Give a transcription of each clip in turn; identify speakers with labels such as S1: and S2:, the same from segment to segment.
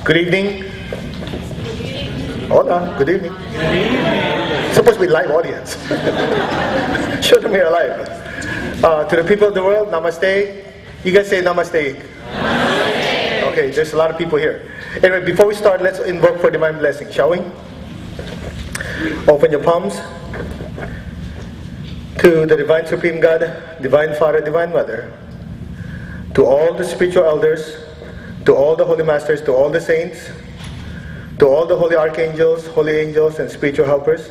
S1: Good evening. Hola, good evening. Supposed to be live audience. Show them you're alive. To the people of the world, namaste. You guys say namaste. Namaste. Okay, there's a lot of people here. Anyway, before we start, let's invoke for divine blessing, shall we? Open your palms. To the Divine Supreme God, Divine Father, Divine Mother, to all the spiritual elders, to all the holy masters, to all the saints, to all the holy archangels, holy angels, and spiritual helpers,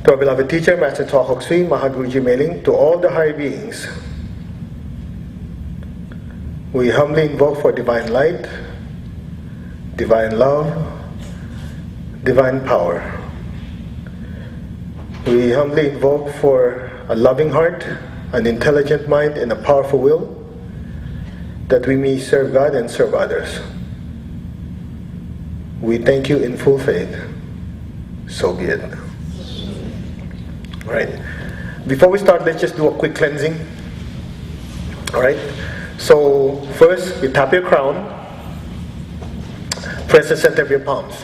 S1: to our beloved teacher, Master Tua Hok Sui, Mahaguruji Mailing, to all the higher beings, we humbly invoke for divine light, divine love, divine power. We humbly invoke for a loving heart, an intelligent mind, and a powerful will, that we may serve God and serve others. We thank you in full faith. So be it. Alright. Before we start, let's just do a quick cleansing. Alright. So first, you tap your crown. Press the center of your palms.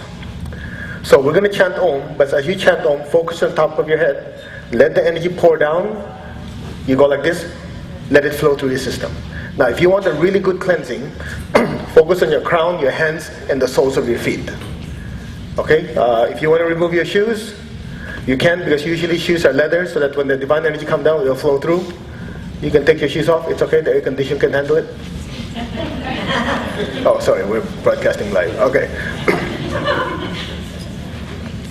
S1: So we're going to chant Om, but as you chant Om, focus on top of your head. Let the energy pour down. You go like this. Let it flow through your system. Now, if you want a really good cleansing, focus on your crown, your hands, and the soles of your feet. Okay? If you want to remove your shoes, you can, because usually shoes are leather, so that when the divine energy comes down, it'll flow through. You can take your shoes off. It's okay. The air conditioner can handle it. Oh, sorry. We're broadcasting live. Okay.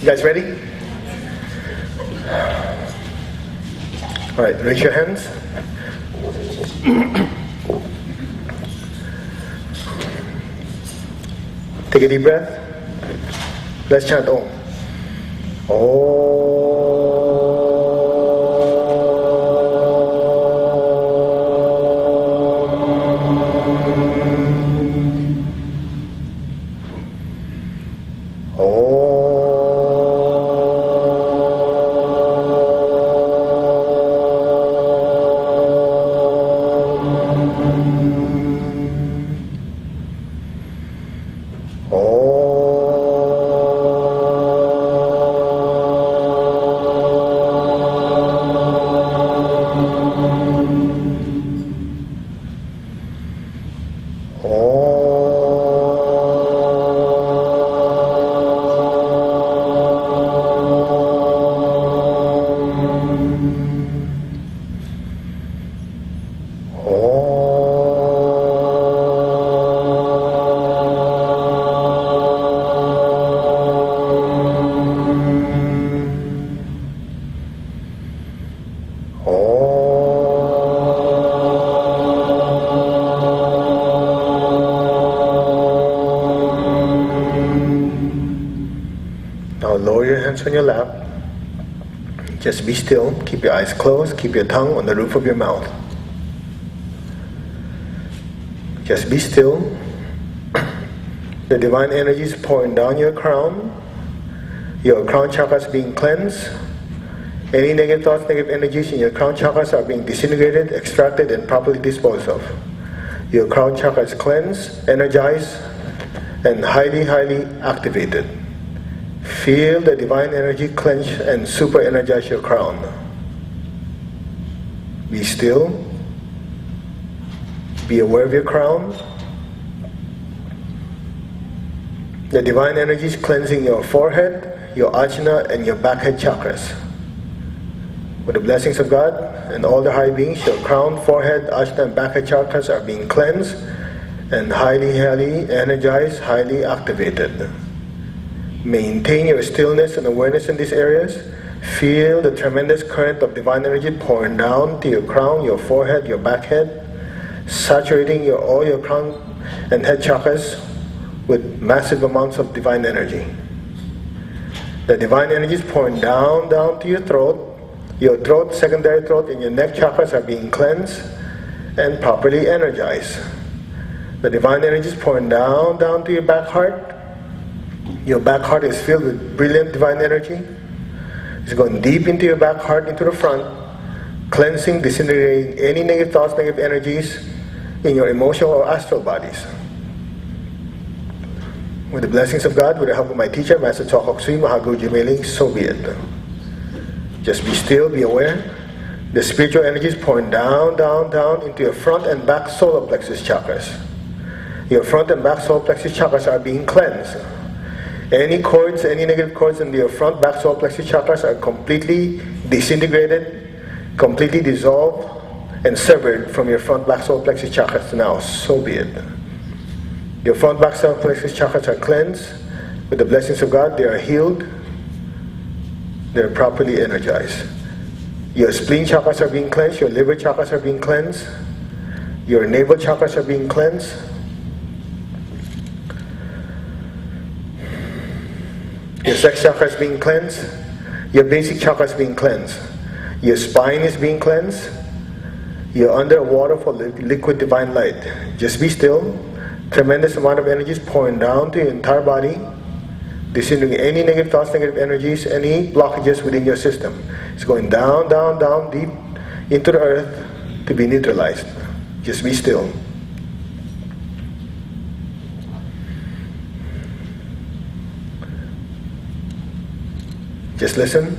S1: You guys ready? All right. Raise your hands. Take a deep breath. Let's chant Om. On your lap. Just be still. Keep your eyes closed. Keep your tongue on the roof of your mouth. Just be still. The divine energy is pouring down your crown. Your crown chakra is being cleansed. Any negative thoughts, negative energies in your crown chakras are being disintegrated, extracted, and properly disposed of. Your crown chakra is cleansed, energized, and highly, highly activated. Feel the divine energy clench and super energize your crown. Be still. Be aware of your crown. The divine energy is cleansing your forehead, your ajna, and your backhead chakras. With the blessings of God and all the high beings, your crown, forehead, ajna, and backhead chakras are being cleansed and highly, highly energized, highly activated. Maintain your stillness and awareness in these areas. Feel the tremendous current of divine energy pouring down to your crown, your forehead, your back head, saturating all your crown and head chakras with massive amounts of divine energy. The divine energy is pouring down to your throat. Your throat, secondary throat, and your neck chakras are being cleansed and properly energized. The divine energy is pouring down to your back heart. Your back heart is filled with brilliant divine energy. It's going deep into your back heart, into the front, cleansing, disintegrating any negative thoughts, negative energies in your emotional or astral bodies. With the blessings of God, with the help of my teacher, Master Chokhok Sui Mahagu Jimailing, so be it. Just be still, be aware. The spiritual energy is pouring down, down, down into your front and back solar plexus chakras. Your front and back solar plexus chakras are being cleansed. Any cords, any negative cords in your front, back solar plexus chakras are completely disintegrated, completely dissolved, and severed from your front, back solar plexus chakras now. So be it. Your front, back solar plexus chakras are cleansed. With the blessings of God, they are healed. They are properly energized. Your spleen chakras are being cleansed. Your liver chakras are being cleansed. Your navel chakras are being cleansed. Your sex chakra is being cleansed. Your basic chakra is being cleansed. Your spine is being cleansed. You're under a waterfall, liquid divine light. Just be still. Tremendous amount of energy is pouring down to your entire body, disintegrating any negative thoughts, negative energies, any blockages within your system. It's going down, down, down, deep into the earth to be neutralized. Just be still. Just listen.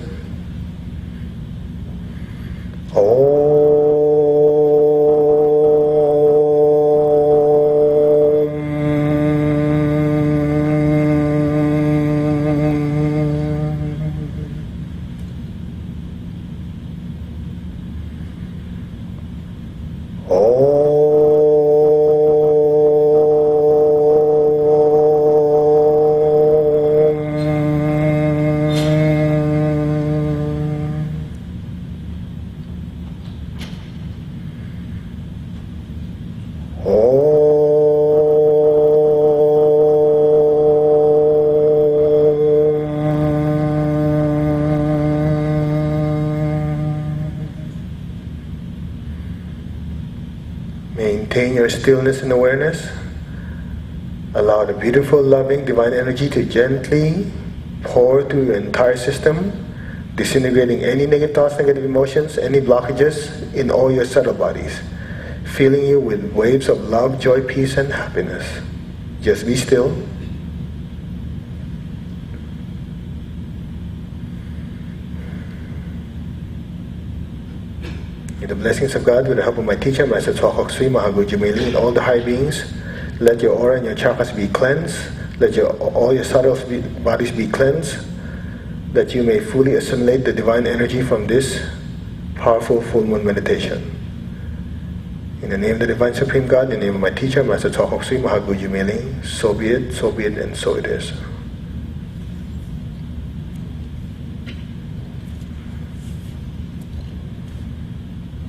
S1: Maintain your stillness and awareness. Allow the beautiful, loving, divine energy to gently pour through your entire system, disintegrating any negative thoughts, negative emotions, any blockages in all your subtle bodies, filling you with waves of love, joy, peace, and happiness. Just be still. With the blessings of God, with the help of my teacher, Master Chokhok Sui Mahagu Jimailing, and all the high beings, let your aura and your chakras be cleansed. Let all your subtle bodies be cleansed, that you may fully assimilate the divine energy from this powerful full moon meditation. In the name of the Divine Supreme God, in the name of my teacher, Master Chokhok Sui Mahagu Jimailing, so be it, and so it is.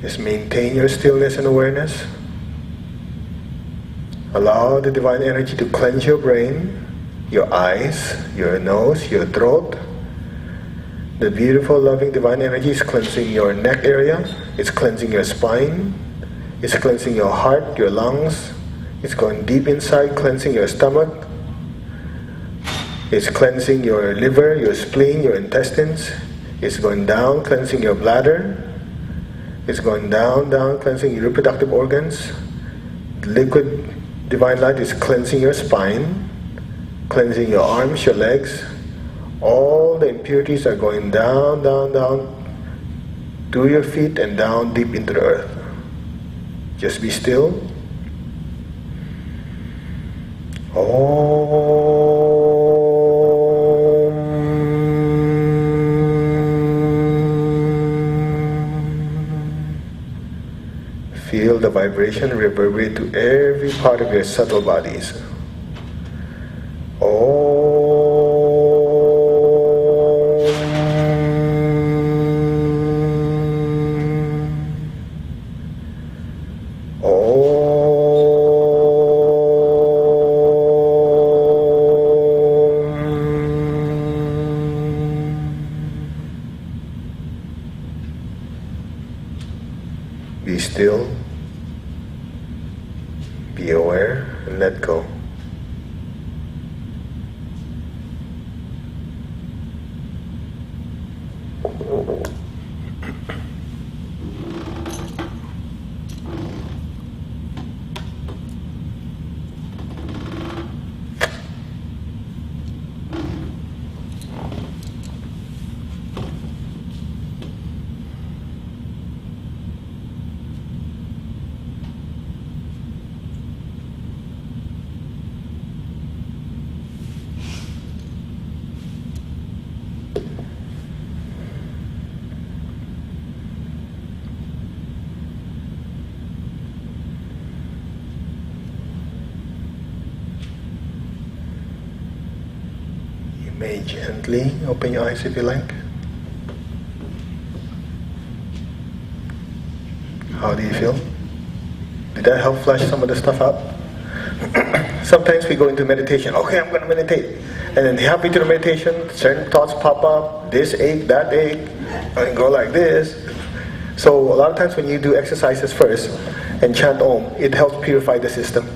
S1: Just maintain your stillness and awareness. Allow the divine energy to cleanse your brain, your eyes, your nose, your throat. The beautiful, loving, divine energy is cleansing your neck area. It's cleansing your spine. It's cleansing your heart, your lungs. It's going deep inside, cleansing your stomach. It's cleansing your liver, your spleen, your intestines. It's going down, cleansing your bladder. It's going down, down, cleansing your reproductive organs. Liquid divine light is cleansing your spine, cleansing your arms, your legs. All the impurities are going down, down, down to your feet and down deep into the earth. Just be still. Feel the vibration reverberate to every part of your subtle bodies. Be still, be aware, and let go. may gently open your eyes if you like. How do you feel? Did that help flush some of the stuff out? Sometimes we go into meditation. Okay, I'm going to meditate. And then halfway to the meditation, certain thoughts pop up. This ache, that ache. And go like this. So a lot of times when you do exercises first and chant Om, it helps purify the system.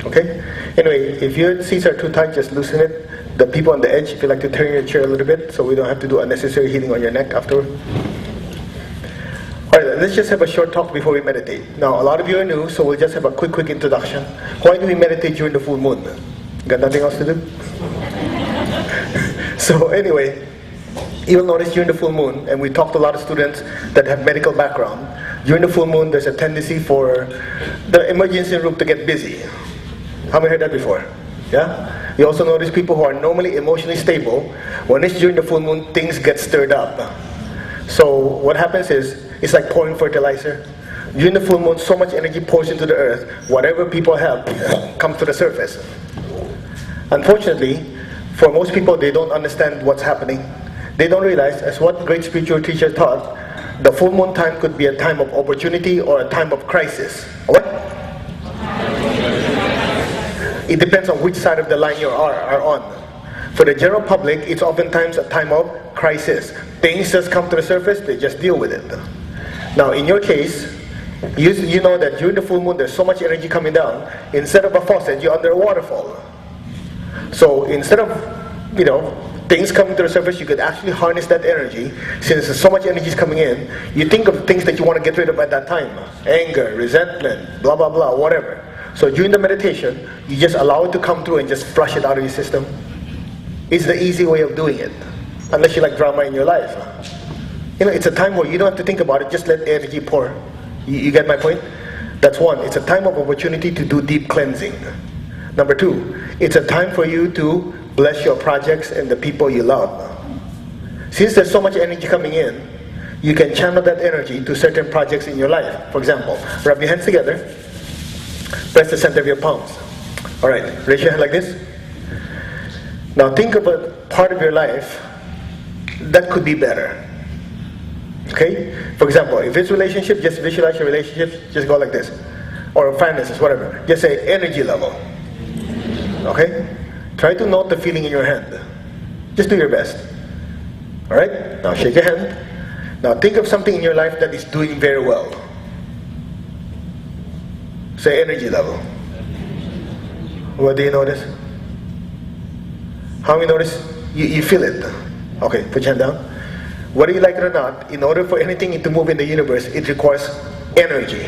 S1: Okay? Anyway, if your seats are too tight, just loosen it. The people on the edge, if you like to turn your chair a little bit so we don't have to do unnecessary heating on your neck afterward. Alright, let's just have a short talk before we meditate. Now, a lot of you are new, so we'll just have a quick introduction. Why do we meditate during the full moon? Got nothing else to do? So anyway, you'll notice during the full moon, and we talked to a lot of students that have medical background, during the full moon there's a tendency for the emergency room to get busy. How many heard that before? Yeah? You also notice people who are normally emotionally stable, when it's during the full moon, things get stirred up. So what happens is, it's like pouring fertilizer. During the full moon, so much energy pours into the earth, whatever people have comes to the surface. Unfortunately, for most people, they don't understand what's happening. They don't realize, as what great spiritual teacher taught, the full moon time could be a time of opportunity or a time of crisis. What? It depends on which side of the line you are on. For the general public, it's oftentimes a time of crisis. Things just come to the surface, they just deal with it. Now, in your case, you know that during the full moon, there's so much energy coming down. Instead of a faucet, you're under a waterfall. So instead of, things coming to the surface, you could actually harness that energy. Since there's so much energy is coming in, you think of things that you want to get rid of at that time. Anger, resentment, blah, blah, blah, whatever. So during the meditation, you just allow it to come through and just flush it out of your system. It's the easy way of doing it. Unless you like drama in your life. It's a time where you don't have to think about it, just let energy pour. You get my point? That's one. It's a time of opportunity to do deep cleansing. Number two, it's a time for you to bless your projects and the people you love. Since there's so much energy coming in, you can channel that energy to certain projects in your life. For example, rub your hands together, press the center of your palms. Alright, raise your hand like this. Now think of a part of your life that could be better. Okay? For example, if it's relationship, just visualize your relationship, just go like this. Or finances, whatever. Just say energy level. Okay? Try to note the feeling in your hand. Just do your best. Alright? Now shake your hand. Now think of something in your life that is doing very well. Say energy level. What do you notice? How many notice? You feel it. Okay, put your hand down. Whether you like it or not, in order for anything to move in the universe, it requires energy.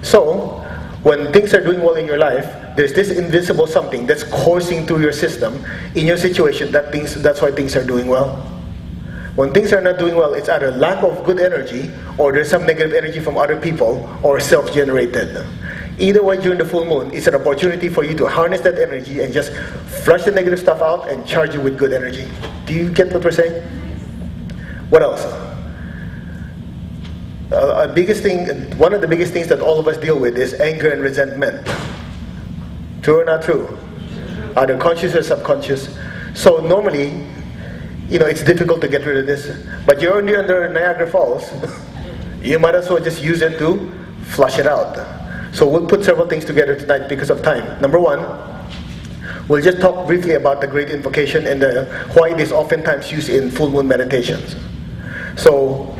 S1: So, when things are doing well in your life, there's this invisible something that's coursing through your system, in your situation, that's why things are doing well. When things are not doing well, it's either lack of good energy, or there's some negative energy from other people, or self-generated. Either way, during the full moon, it's an opportunity for you to harness that energy and just flush the negative stuff out and charge it with good energy. Do you get what we're saying? What else? One of the biggest things that all of us deal with is anger and resentment. True or not true? Either conscious or subconscious. So normally, it's difficult to get rid of this. But you're only under Niagara Falls. You might as well just use it to flush it out. So we'll put several things together tonight because of time. Number one, we'll just talk briefly about the great invocation and why it is oftentimes used in full moon meditations. So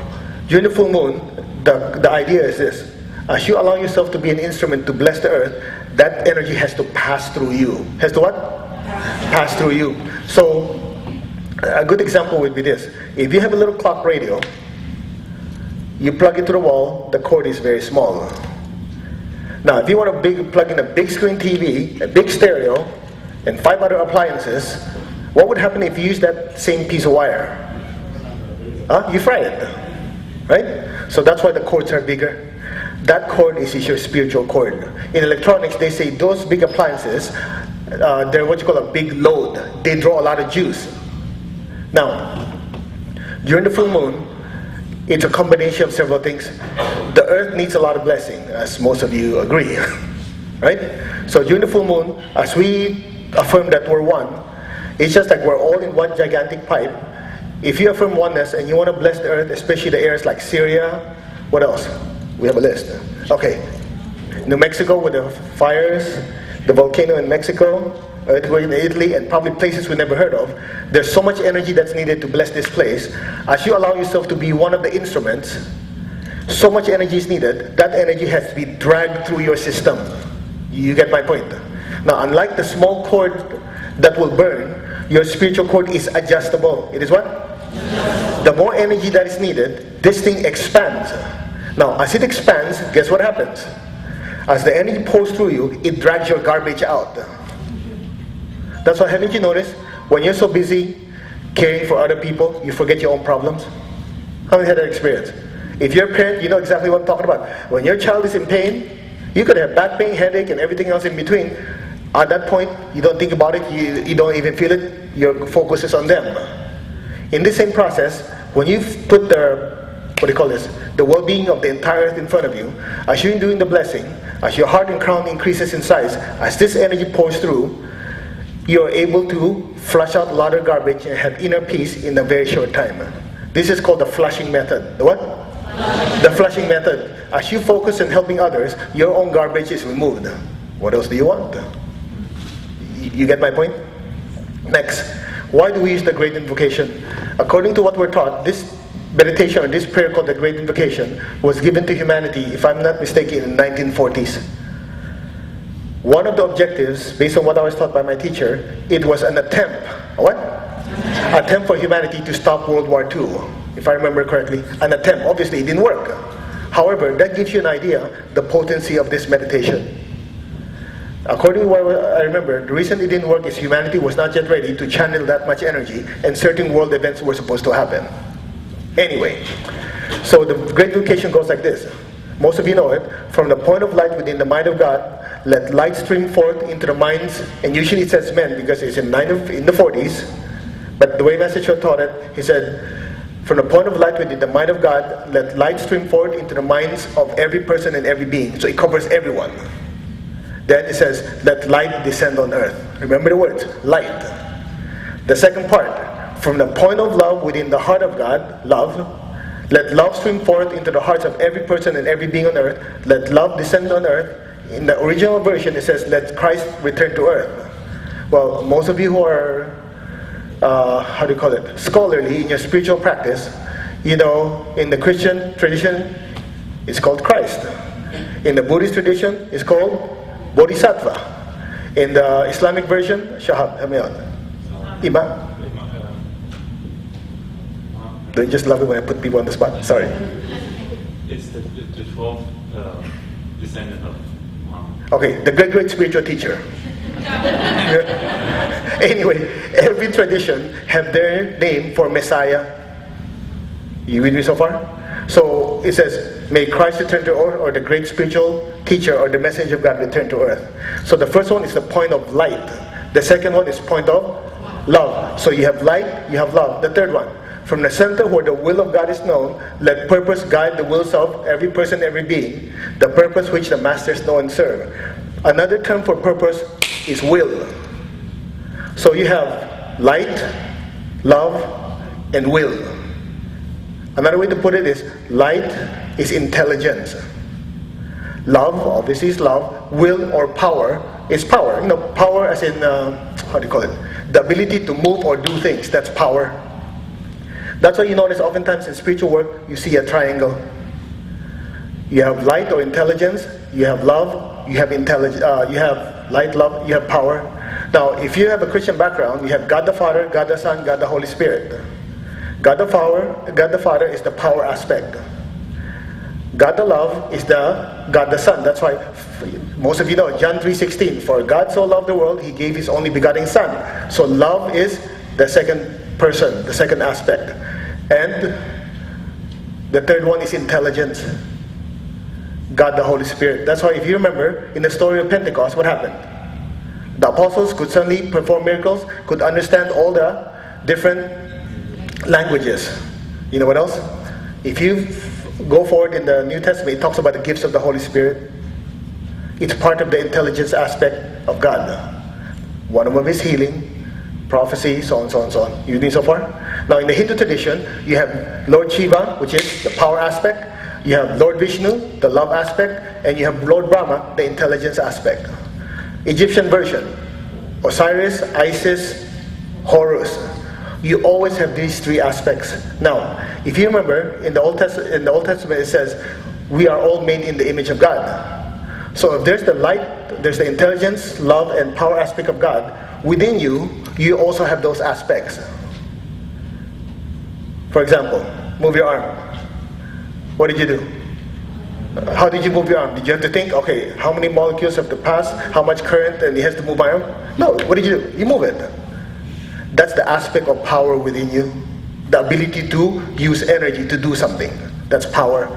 S1: during the full moon, the idea is this. As you allow yourself to be an instrument to bless the earth, that energy has to pass through you. Has to what? Pass through you. So a good example would be this. If you have a little clock radio, you plug it to the wall, the cord is very small. Now, if you want to plug in a big screen TV, a big stereo, and 5 other appliances, what would happen if you use that same piece of wire? You fry it, right? So that's why the cords are bigger. That cord is your spiritual cord. In electronics, they say those big appliances, they're what you call a big load. They draw a lot of juice. Now, during the full moon, it's a combination of several things. The earth needs a lot of blessing, as most of you agree, right? So during the full moon, as we affirm that we're one, It's just like we're all in one gigantic pipe. If you affirm oneness and you want to bless the earth, especially the areas like Syria, what else? We have a list. Okay. New Mexico with the fires, the volcano in Mexico, earthquake in Italy, and probably places we never heard of. There's so much energy that's needed to bless this place. As you allow yourself to be one of the instruments, so much energy is needed. That energy has to be dragged through your system. You get my point? Now, unlike the small cord that will burn, your spiritual cord is adjustable. It is what? The more energy that is needed, this thing expands. Now, as it expands, guess what happens? As the energy pours through you, it drags your garbage out. That's why, haven't you noticed? When you're so busy caring for other people, you forget your own problems. How many had that experience? If you're a parent, you know exactly what I'm talking about. When your child is in pain, you could have back pain, headache, and everything else in between. At that point, you don't think about it, you don't even feel it, your focus is on them. In this same process, when you put the well-being of the entire earth in front of you, as you're doing the blessing, as your heart and crown increases in size, as this energy pours through, you're able to flush out a lot of garbage and have inner peace in a very short time. This is called the flushing method. The what? The flushing method. As you focus on helping others, your own garbage is removed. What else do you want? You get my point? Next, why do we use the Great Invocation? According to what we're taught, this meditation or this prayer called the Great Invocation was given to humanity, if I'm not mistaken, in the 1940s. One of the objectives, based on what I was taught by my teacher, it was an attempt. What? Attempt for humanity to stop World War II, if I remember correctly. An attempt. Obviously, it didn't work. However, that gives you an idea the potency of this meditation. According to what I remember, the reason it didn't work is humanity was not yet ready to channel that much energy, and certain world events were supposed to happen. Anyway, so the Great Invocation goes like this. Most of you know it. From the point of light within the mind of God, let light stream forth into the minds, and usually it says men because it's in the 40s, but the way Master taught it, he said, from the point of light within the mind of God, let light stream forth into the minds of every person and every being. So it covers everyone. Then it says, let light descend on earth. Remember the words, light. The second part, from the point of love within the heart of God, love, let love stream forth into the hearts of every person and every being on earth. Let love descend on earth. In the original version, it says, let Christ return to earth. Well, most of you who are, scholarly in your spiritual practice, you know, in the Christian tradition, it's called Christ. In the Buddhist tradition, it's called Bodhisattva. In the Islamic version, Shahab, help me out. Imam. Don't you just love it when I put people on the spot? Sorry.
S2: It's the 12th descendant of Muhammad.
S1: Okay, the great spiritual teacher. Anyway, every tradition have their name for Messiah. You with me so far? So it says, may Christ return to earth, or the great spiritual teacher or the messenger of God return to earth. So the first one is the point of light. The second one is point of love. So you have light, you have love. The third one, from the center where the will of God is known, let purpose guide the wills of every person, every being, the purpose which the masters know and serve. Another term for purpose is will. So you have light, love, and will. Another way to put it is, light is intelligence. Love, obviously, is love. Will or power is power. You know, power as in, the ability to move or do things. That's power. That's why you notice oftentimes in spiritual work, you see a triangle. You have light or intelligence, you have love, you have you have light, love, you have power. Now, if you have a Christian background, you have God the Father, God the Son, God the Holy Spirit. God the Father is the power aspect. God the love is the God the Son. That's why most of you know John 3:16. For God so loved the world, He gave His only begotten Son. So love is the second person, the second aspect. And the third one is intelligence. God the Holy Spirit. That's why if you remember in the story of Pentecost, what happened? The apostles could suddenly perform miracles, could understand all the different languages. You know what else? If you go forward in the New Testament, it talks about the gifts of the Holy Spirit. It's part of the intelligence aspect of God. One of them is healing. prophecy, so on, so on, so on. You with me so far? Now in the Hindu tradition, you have Lord Shiva, which is the power aspect. You have Lord Vishnu, the love aspect. And you have Lord Brahma, the intelligence aspect. Egyptian version, Osiris, Isis, Horus. You always have these three aspects. Now, if you remember, in the Old Testament it says, we are all made in the image of God. So if there's the light, there's the intelligence, love, and power aspect of God, within you, you also have those aspects. For example, move your arm. What did you do? How did you move your arm? Did you have to think, okay, how many molecules have to pass, how much current, and it has to move my arm? No, what did you do? You move it. That's the aspect of power within you. The ability to use energy to do something. That's power.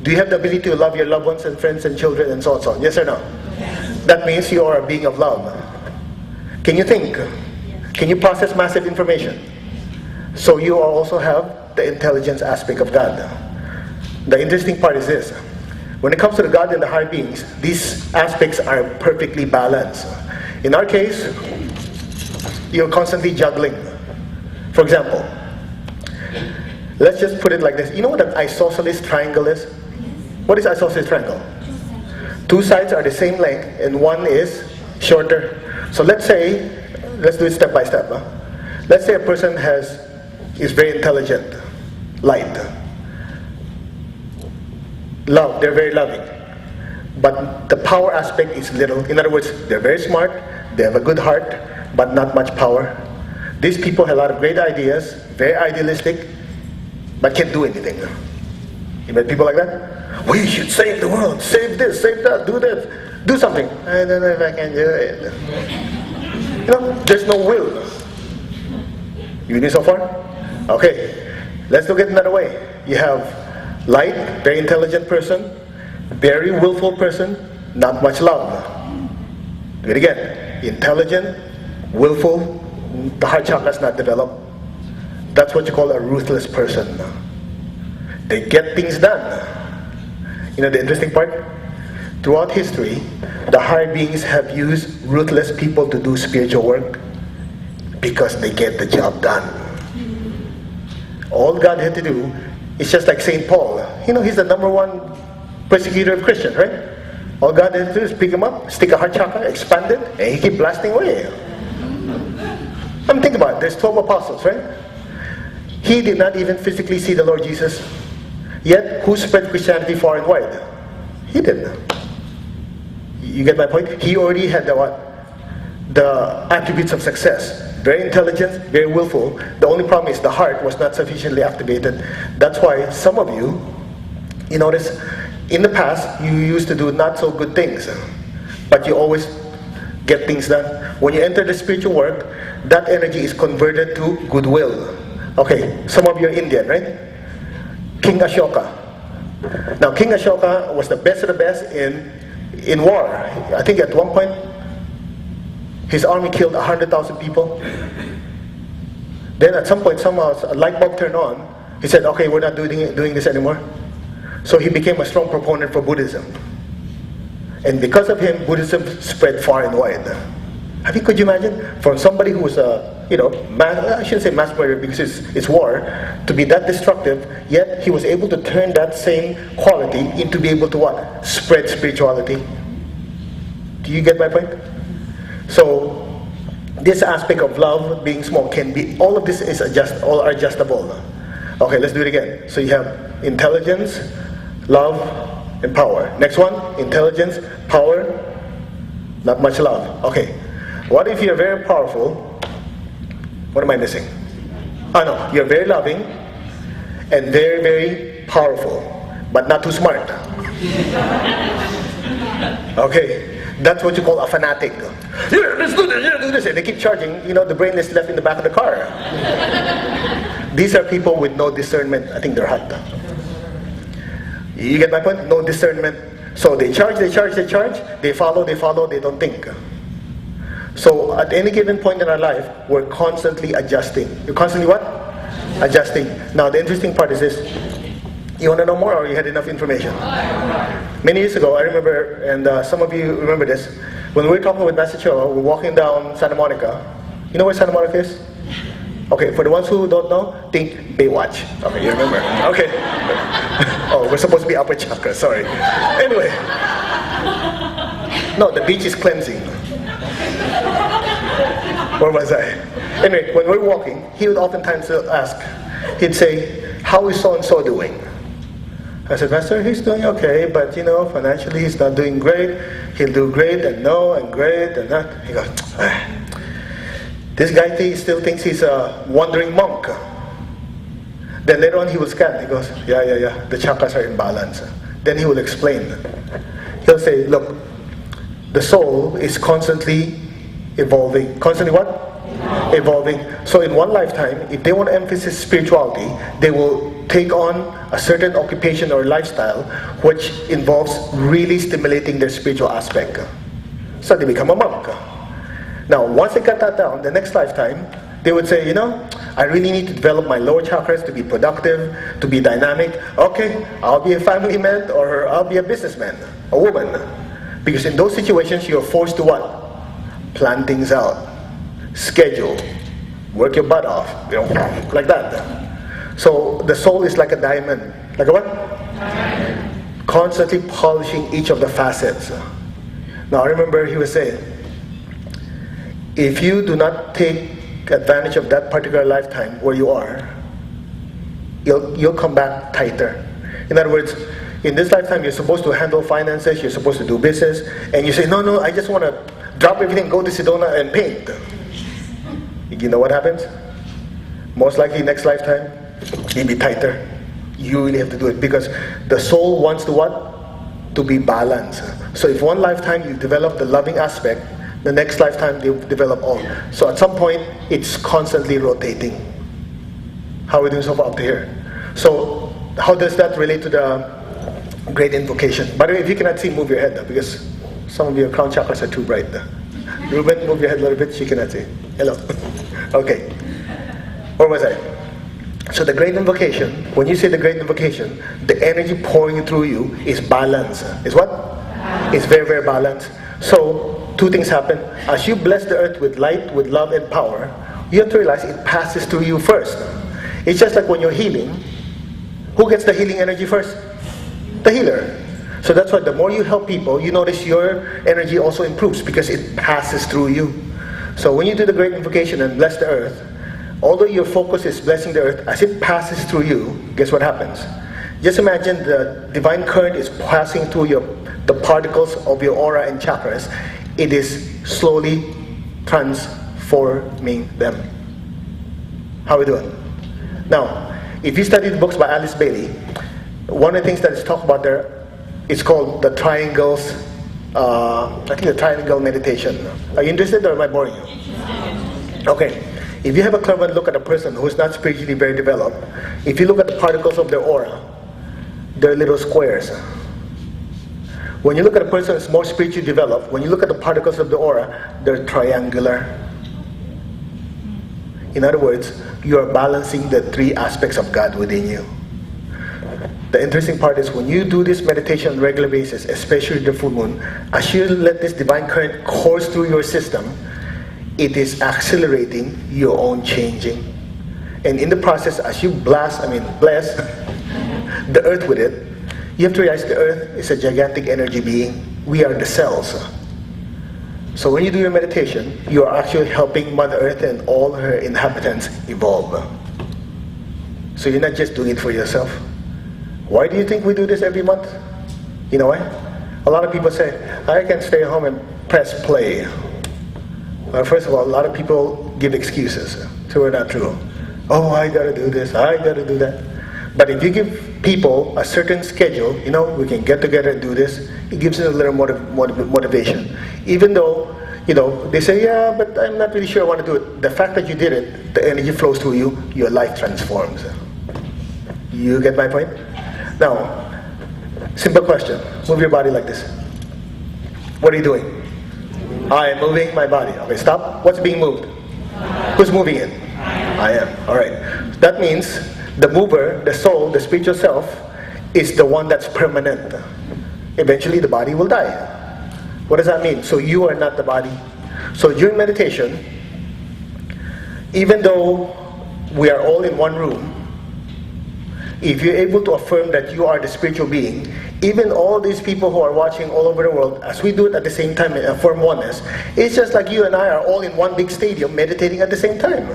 S1: Do you have the ability to love your loved ones and friends and children and so on and so on? Yes or no? Yes. That means you are a being of love. Can you think? Yes. Can you process massive information? So you also have the intelligence aspect of God. The interesting part is this. When it comes to the God and the higher beings, these aspects are perfectly balanced. In our case, you're constantly juggling. For example, let's just put it like this. You know what an isosceles triangle is? What is isosceles triangle? Two sides are the same length and one is shorter. So let's do it step by step. Let's say a person is very intelligent, light. Love, they're very loving. But the power aspect is little. In other words, they're very smart, they have a good heart, but not much power. These people have a lot of great ideas, very idealistic, but can't do anything. You met people like that? We should save the world, save this, save that, do this, do something. I don't know if I can do it. You know, there's no will. You with me so far? Okay, let's look at it another way. You have light, very intelligent person, very willful person, not much love. Do it again. Intelligent, willful, the heart chakra is not developed. That's what you call a ruthless person. They get things done. You know the interesting part? Throughout history, the higher beings have used ruthless people to do spiritual work because they get the job done. All God had to do is just like St. Paul. You know, he's the number one persecutor of Christians, right? All God had to do is pick him up, stick a heart chakra, expand it, and he keep blasting away. I mean, think about it. There's 12 apostles, right? He did not even physically see the Lord Jesus. Yet, who spread Christianity far and wide? He didn't. You get my point? He already had the attributes of success. Very intelligent, very willful. The only problem is the heart was not sufficiently activated. That's why some of you notice, in the past, you used to do not so good things. But you always get things done. When you enter the spiritual work, that energy is converted to goodwill. Okay, some of you are Indian, right? King Ashoka. Now, King Ashoka was the best of the best in war. I think at one point, his army killed 100,000 people. Then at some point, somehow a light bulb turned on. He said, okay, we're not doing this anymore. So he became a strong proponent for Buddhism. And because of him, Buddhism spread far and wide. I mean, could you imagine? From somebody who was I shouldn't say mass murder because it's war, to be that destructive, yet he was able to turn that same quality into be able to what? Spread spirituality. Do you get my point? So, this aspect of love, being small, can be, all of this is all are adjustable. Okay, let's do it again. So you have intelligence, love, and power. Next one, intelligence, power, not much love. Okay, what if you're very powerful? What am I missing? Oh no, you're very loving and very, very powerful, but not too smart. Okay, that's what you call a fanatic. Yeah, let's do this, yeah, do this. And they keep charging, the brain is left in the back of the car. These are people with no discernment. I think they're hot. You get my point? No discernment. So they charge, they follow, they don't think. So at any given point in our life, we're constantly adjusting. You're constantly what? Adjusting. Now the interesting part is this. You want to know more or you had enough information? Many years ago, I remember, and some of you remember this, when we were talking with Master Cho, we're walking down Santa Monica, You know where Santa Monica is? Okay, for the ones who don't know, think Baywatch. Okay, you remember? Okay. Oh, we're supposed to be upper chakra, sorry. Anyway. No, the beach is cleansing. Where was I? Anyway, when we're walking, he would oftentimes ask, he'd say, how is so-and-so doing? I said, Master, he's doing okay, but financially he's not doing great. He'll do great and no and great and that. He goes, this guy still thinks he's a wandering monk. Then later on he will scan. He goes, yeah, the chakras are in balance. Then he will explain. He'll say, look, the soul is constantly evolving. Constantly what? Evolving. So in one lifetime, if they want to emphasize spirituality, they will take on a certain occupation or lifestyle which involves really stimulating their spiritual aspect. So they become a monk. Now, once they cut that down, the next lifetime, they would say, I really need to develop my lower chakras to be productive, to be dynamic. Okay, I'll be a family man or I'll be a businessman, a woman. Because in those situations, you're forced to what? Plan things out. Schedule. Work your butt off. Like that. So the soul is like a diamond. Like a what? Diamond. Constantly polishing each of the facets. Now I remember he was saying, if you do not take advantage of that particular lifetime where you are, you'll come back tighter. In other words, in this lifetime you're supposed to handle finances, you're supposed to do business, and you say, no, I just want to drop everything, go to Sedona and paint. You know what happens? Most likely next lifetime, you'll be tighter. You really have to do it because the soul wants to what? To be balanced. So if one lifetime you develop the loving aspect, the next lifetime you develop all. So at some point, it's constantly rotating. How are we doing so far up to here? So how does that relate to the great invocation? By the way, if you cannot see, move your head though, because some of your crown chakras are too bright. Ruben, move your head a little bit, she cannot see. Hello. Okay. Where was I? So the great invocation, when you say the great invocation, the energy pouring through you is balanced. Is what? It's very, very balanced. So two things happen. As you bless the earth with light, with love and power, you have to realize it passes through you first. It's just like when you're healing, who gets the healing energy first? The healer. So that's why the more you help people, you notice your energy also improves because it passes through you. So when you do the great invocation and bless the earth, although your focus is blessing the earth, as it passes through you, guess what happens? Just imagine the divine current is passing through the particles of your aura and chakras. It is slowly transforming them. How are we doing? Now, if you study the books by Alice Bailey, one of the things that is talked about there, it's called the triangles, I think the triangle meditation. Are you interested or am I boring you? Okay. If you have a clever look at a person who's not spiritually very developed, if you look at the particles of their aura, they're little squares. When you look at a person who's more spiritually developed, when you look at the particles of the aura, they're triangular. In other words, you are balancing the three aspects of God within you. The interesting part is when you do this meditation on a regular basis, especially the full moon, as you let this divine current course through your system, it is accelerating your own changing. And in the process, as you bless the earth with it, you have to realize the earth is a gigantic energy being. We are the cells. So when you do your meditation, you are actually helping Mother Earth and all her inhabitants evolve. So you're not just doing it for yourself. Why do you think we do this every month? You know why? A lot of people say, I can stay home and press play. Well, first of all, a lot of people give excuses. So we're not true. Oh, I gotta do this, I gotta do that. But if you give people a certain schedule, we can get together and do this, it gives them a little motivation. Even though, they say, yeah, but I'm not really sure I want to do it. The fact that you did it, the energy flows through you, your life transforms. You get my point? Now, simple question. Move your body like this. What are you doing? I am moving my body. Okay, stop. What's being moved? Who's moving it? I am. All right. That means the mover, the soul, the spiritual self, is the one that's permanent. Eventually the body will die. What does that mean? So you are not the body. So during meditation, even though we are all in one room, if you're able to affirm that you are the spiritual being, even all these people who are watching all over the world, as we do it at the same time and affirm oneness, it's just like you and I are all in one big stadium meditating at the same time.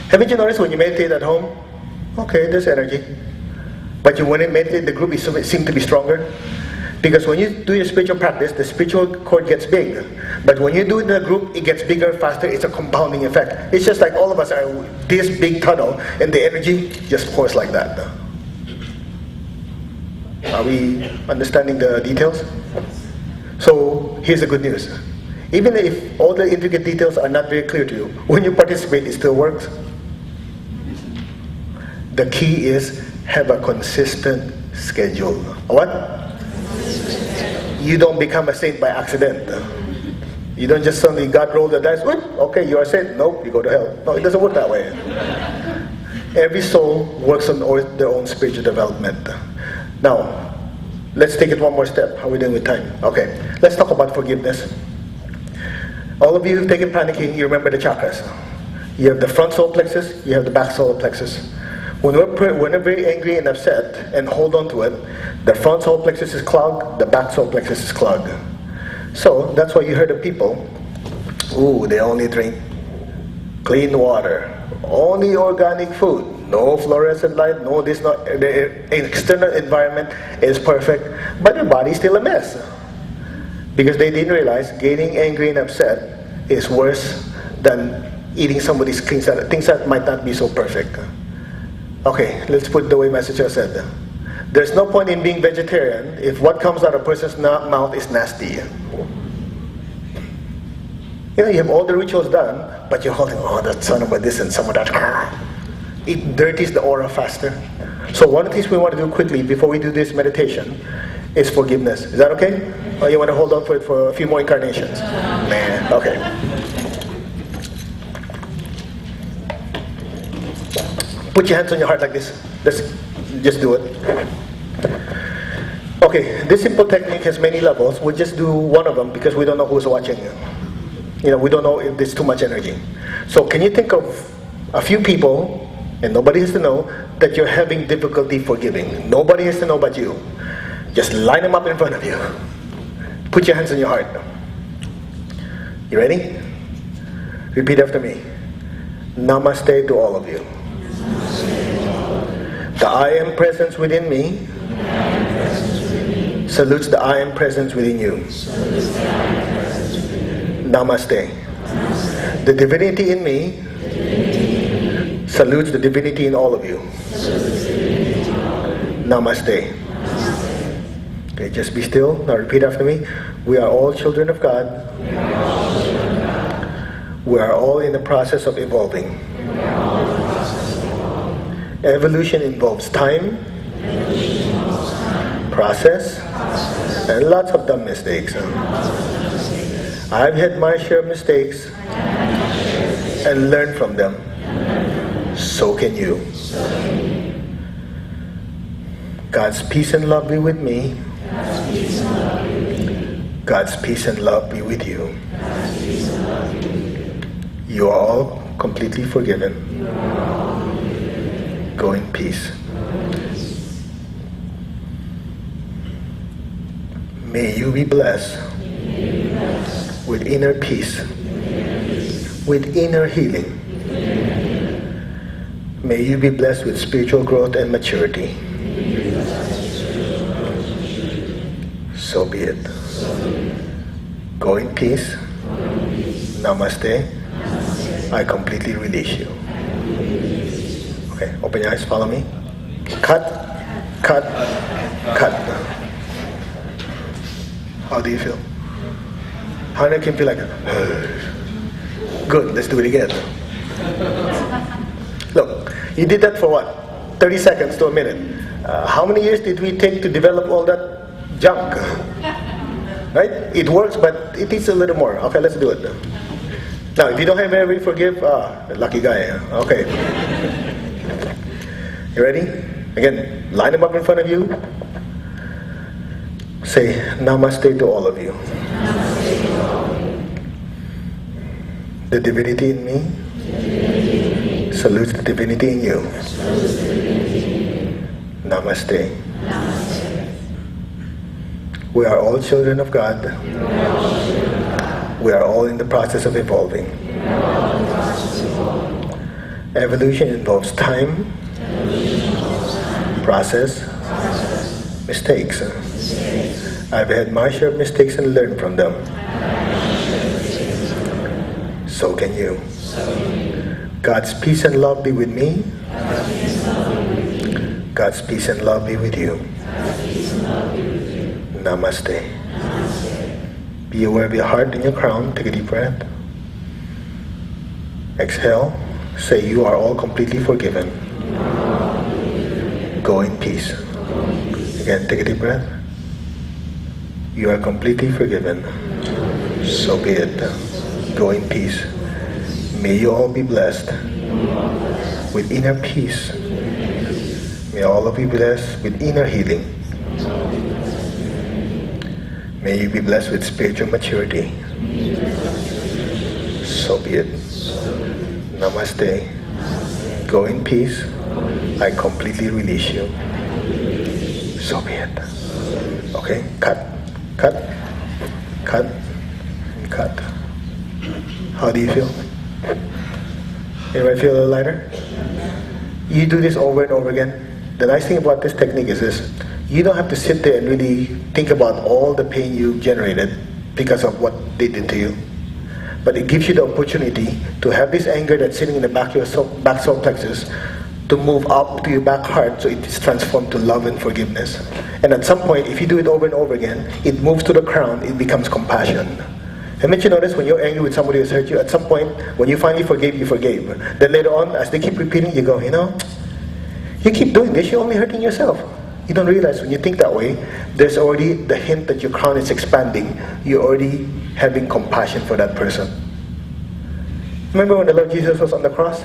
S1: Haven't you noticed when you meditate at home? Okay, there's energy. But when you meditate, the group seems to be stronger. Because when you do your spiritual practice, the spiritual cord gets big. But when you do it in a group, it gets bigger, faster. It's a compounding effect. It's just like all of us are this big tunnel, and the energy just pours like that. Are we understanding the details? So here's the good news. Even if all the intricate details are not very clear to you, when you participate, it still works. The key is have a consistent schedule. What? You don't become a saint by accident. You don't just suddenly God roll the dice, okay, you are a saint. Nope, you go to hell. No, it doesn't work that way. Every soul works on their own spiritual development. Now, let's take it one more step. How are we doing with time? Okay, let's talk about forgiveness. All of you who've taken panicking, you remember the chakras. You have the front solar plexus, you have the back solar plexus. When we're very angry and upset and hold on to it, the front solar plexus is clogged, the back solar plexus is clogged. So that's why you heard of people, they only drink clean water, only organic food, no fluorescent light, no this, not the external environment is perfect, but their body's still a mess. Because they didn't realize getting angry and upset is worse than eating somebody's clean salad, things that might not be so perfect. Okay, let's put the way Master Cho said. There's no point in being vegetarian if what comes out of a person's mouth is nasty. You have all the rituals done, but you're holding, that son of a this and some of that. It dirties the aura faster. So one of the things we want to do quickly before we do this meditation is forgiveness. Is that okay? Or you want to hold on for it for a few more incarnations? Nah, okay. Put your hands on your heart like this. Let's just do it. Okay, this simple technique has many levels. We'll just do one of them because we don't know who's watching. We don't know if there's too much energy. So can you think of a few people, and nobody has to know, that you're having difficulty forgiving? Nobody has to know but you. Just line them up in front of you. Put your hands on your heart. You ready? Repeat after me. Namaste to all of you. The I am presence within me salutes the I am presence within you. Namaste. The divinity in me salutes the divinity in all of you. Namaste. Okay, just be still. Now repeat after me. We are all children of God. We are all in the process of evolving. Evolution involves time, process, and lots of dumb mistakes. I've had my share of mistakes and learned from them. So can you. God's peace and love be with me. God's peace and love be with you. You are all completely forgiven. Go in peace. May you be blessed with inner peace, with inner healing. May you be blessed with spiritual growth and maturity. So be it. Go in peace. Namaste. I completely release you. Okay, open your eyes, follow me. Cut, cut, cut. How do you feel? How do you feel like? Good, let's do it again. Look, you did that for what? 30 seconds to a minute. How many years did we take to develop all that junk? Right? It works, but it needs a little more. Okay, let's do it. Now, if you don't have anybody forgive, lucky guy. Okay. You ready? Again, line them up in front of you. Say namaste to all of you. The divinity in me salutes the divinity in you. Namaste. We are all children of God. We are all in the process of evolving. Evolution involves time, process, mistakes. I've had my share of mistakes and learned from them. So can you. God's peace and love be with me. God's peace and love be with you. Namaste. Be aware of your heart and your crown. Take a deep breath. Exhale. Say, you are all completely forgiven. Go in peace. Again, take a deep breath. You are completely forgiven. So be it. Go in peace. May you all be blessed with inner peace. May all of you be blessed with inner healing. May you be blessed with spiritual maturity. So be it. Namaste. Go in peace. I completely release you. So be it. Okay? Cut. Cut. Cut. Cut. How do you feel? Anybody feel a little lighter? You do this over and over again. The nice thing about this technique is this. You don't have to sit there and really think about all the pain you generated because of what they did to you. But it gives you the opportunity to have this anger that's sitting in the back of your back solar plexus to move up to your back heart, so it is transformed to love and forgiveness. And at some point, if you do it over and over again, it moves to the crown, it becomes compassion. Haven't you noticed when you're angry with somebody who's hurt you, at some point, when you finally forgave, you forgave. Then later on, as they keep repeating, you go, you keep doing this, you're only hurting yourself. You don't realize when you think that way, there's already the hint that your crown is expanding. You're already having compassion for that person. Remember when the Lord Jesus was on the cross?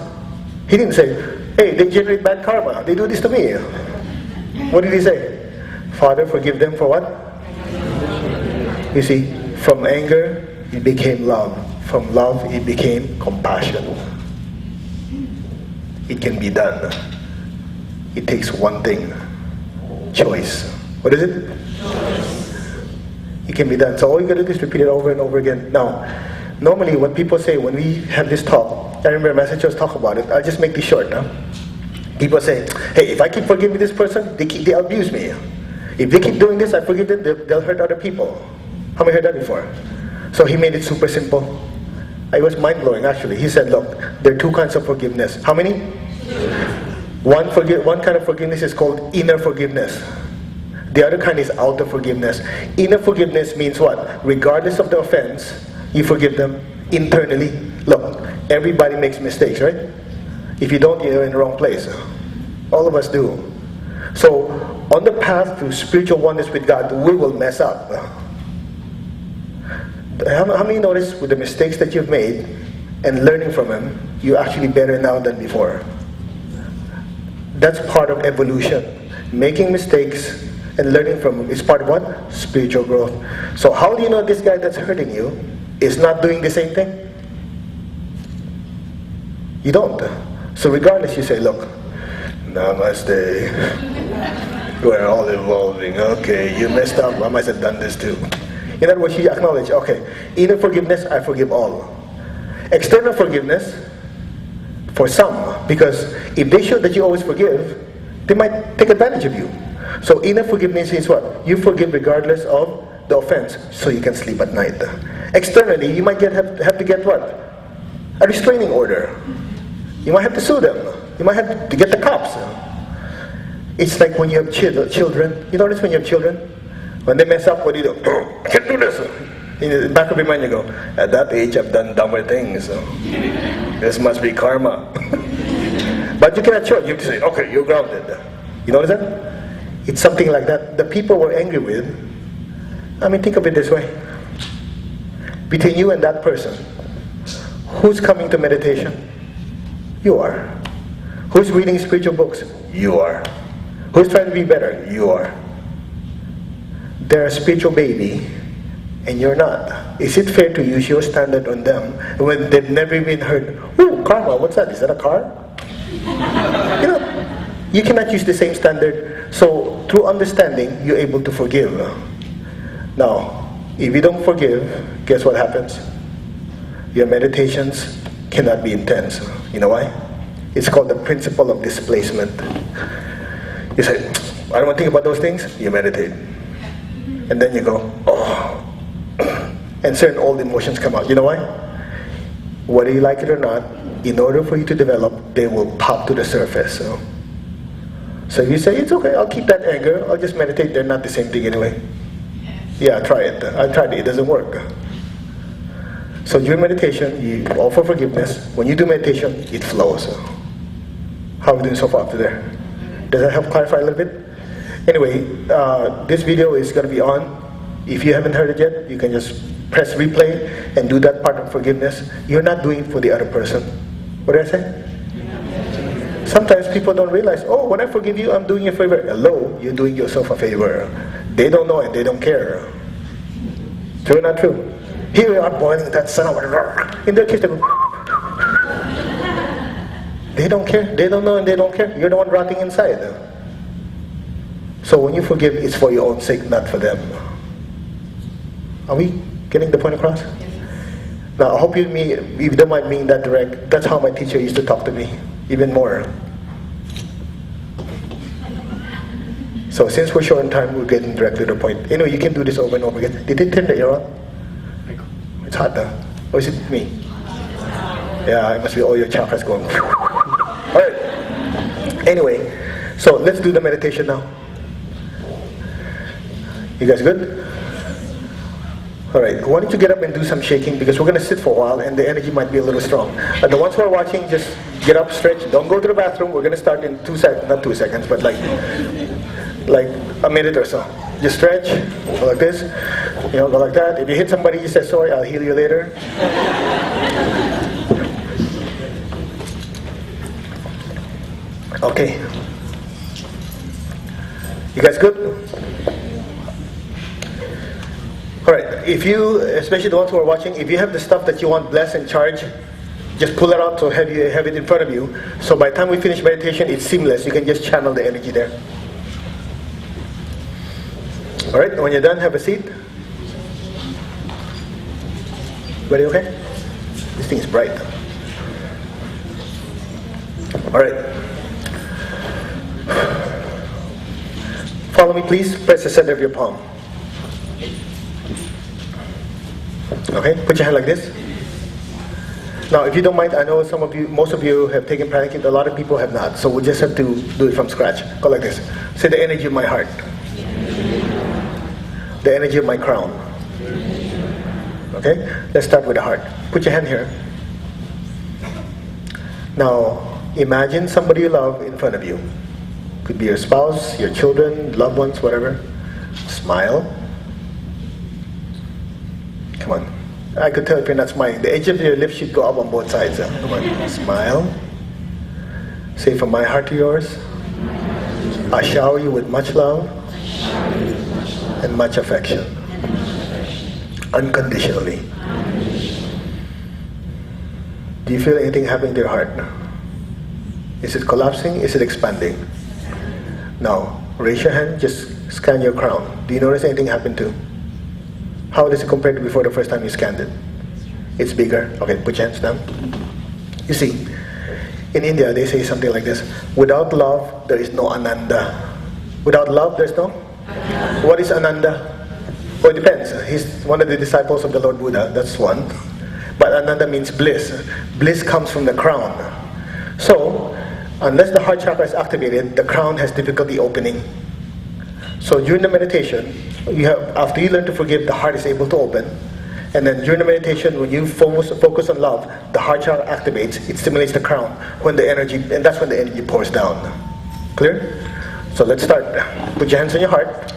S1: He didn't say, hey, they generate bad karma. They do this to me. What did he say? Father, forgive them for what? You see, from anger, it became love. From love, it became compassion. It can be done. It takes one thing. Choice. What is it? It can be done. So all you gotta do is repeat it over and over again. Now, normally what people say when we have this talk, I remember Massachusetts talk about it, I'll just make this short now. People say, hey, if I keep forgiving this person, they abuse me. If they keep doing this, I forgive them, they'll hurt other people. How many heard that before? So he made it super simple. It was mind-blowing actually. He said, look, there are two kinds of forgiveness. How many? One kind of forgiveness is called inner forgiveness. The other kind is outer forgiveness. Inner forgiveness means what? Regardless of the offense, you forgive them internally. Look, everybody makes mistakes, right? If you don't, you're in the wrong place. All of us do. So, on the path to spiritual oneness with God, we will mess up. How many notice with the mistakes that you've made and learning from them, you're actually better now than before? That's part of evolution. Making mistakes and learning from them is part of what? Spiritual growth. So how do you know this guy that's hurting you is not doing the same thing? You don't. So regardless, you say, look, namaste. We're all evolving. Okay, you messed up. I must have done this too. In other words, you acknowledge, okay, inner forgiveness, I forgive all. External forgiveness, for some, because if they show that you always forgive, they might take advantage of you. So inner forgiveness is what? You forgive regardless of the offense, so you can sleep at night. Externally, you might have to get what? A restraining order. You might have to sue them. You might have to get the cops. It's like when you have children. You notice when you have children? When they mess up, what do you do? I can't do this. In the back of your mind you go, at that age I've done dumber things. So this must be karma. But you cannot choose. You have to say, okay, you're grounded. You notice that? It's something like that. The people we're angry with, think of it this way. Between you and that person, who's coming to meditation? You are. Who's reading spiritual books? You are. Who's trying to be better? You are. They're a spiritual baby, and you're not. is it fair to use your standard on them when they've never even heard, "Oh, karma, what's that? Is that a car?" You know, you cannot use the same standard. So through understanding, you're able to forgive. Now, if you don't forgive, guess what happens? Your meditations cannot be intense. You know why? It's called the principle of displacement. You say, "I don't want to think about those things." You meditate. And then you go, "Oh." And certain old emotions come out. You know why? Whether you like it or not, in order for you to develop, they will pop to the surface. So if you say, "It's okay, I'll keep that anger, I'll just meditate," they're not the same thing anyway. Yeah, try it. I tried it. It doesn't work. So during meditation, you offer forgiveness. When you do meditation, it flows. How are we doing so far up to there? Does that help clarify a little bit? Anyway, this video is going to be on. If you haven't heard it yet, you can just press replay and do that part of forgiveness. You're not doing it for the other person. What did I say? Sometimes people don't realize, "Oh, when I forgive you, I'm doing you a favor." Hello, you're doing yourself a favor. They don't know it, they don't care. True or not true? Here we are boiling that son of a... In their case, they go... They don't care, they don't know and they don't care. You're the one rotting inside. So when you forgive, it's for your own sake, not for them. Are we getting the point across? Now, I hope you don't mind being that direct. That's how my teacher used to talk to me, even more. So since we're short on time, we're getting directly to the point. Anyway, you can do this over and over again. Did it turn the air on? It's hot though. Or is it me? Yeah, it must be all your chakras going. Alright. Anyway, so let's do the meditation now. You guys good? Alright, why don't you get up and do some shaking, because we're going to sit for a while and the energy might be a little strong. The ones who are watching, just get up, stretch. Don't go to the bathroom. We're going to start in 2 seconds. Not 2 seconds, but like a minute or so. Just stretch, go like this, go like that. If you hit somebody, you say, "Sorry, I'll heal you later." Okay. You guys good? Alright, if you, especially the ones who are watching, if you have the stuff that you want blessed and charged, just pull it out so have it in front of you. So by the time we finish meditation, it's seamless. You can just channel the energy there. Alright, when you're done, have a seat. Everybody okay? This thing is bright. Alright. Follow me, please. Press the center of your palm. Okay, put your hand like this. Now, if you don't mind, I know most of you have taken pranic. A lot of people have not. So we just have to do it from scratch. Go like this. Say, "The energy of my heart. The energy of my crown." Okay? Let's start with the heart. Put your hand here. Now, imagine somebody you love in front of you. Could be your spouse, your children, loved ones, whatever. Smile. Come on. I could tell if you're not smiling. The edge of your lips should go up on both sides. Come on. Smile. Say, "From my heart to yours, I shower you with much love and much affection. Unconditionally." Do you feel anything happening to your heart? Is it collapsing? Is it expanding? Now, raise your hand, just scan your crown. Do you notice anything happen to? How does it compare to before the first time you scanned it? It's bigger. Okay, put your hands down. You see, in India they say something like this: without love, there is no Ananda. Without love, there's no? What is Ananda? Well, it depends. He's one of the disciples of the Lord Buddha, that's one. But Ananda means bliss. Bliss comes from the crown. So, unless the heart chakra is activated, the crown has difficulty opening. So during the meditation, after you learn to forgive, the heart is able to open. And then during the meditation, when you focus on love, the heart chakra activates, it stimulates the crown, and that's when the energy pours down. Clear? So let's start. Put your hands on your heart.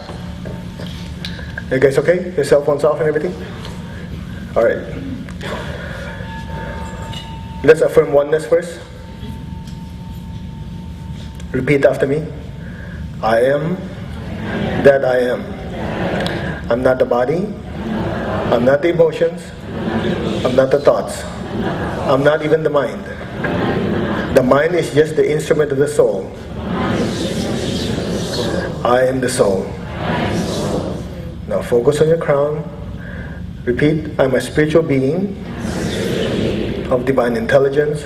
S1: You guys okay? Your cell phone's off and everything? Alright. Let's affirm oneness first. Repeat after me. I am that I am. I'm not the body. I'm not the emotions. I'm not the thoughts. I'm not even the mind. The mind is just the instrument of the soul. I am the soul. Now focus on your crown. Repeat, I'm a spiritual being of divine intelligence,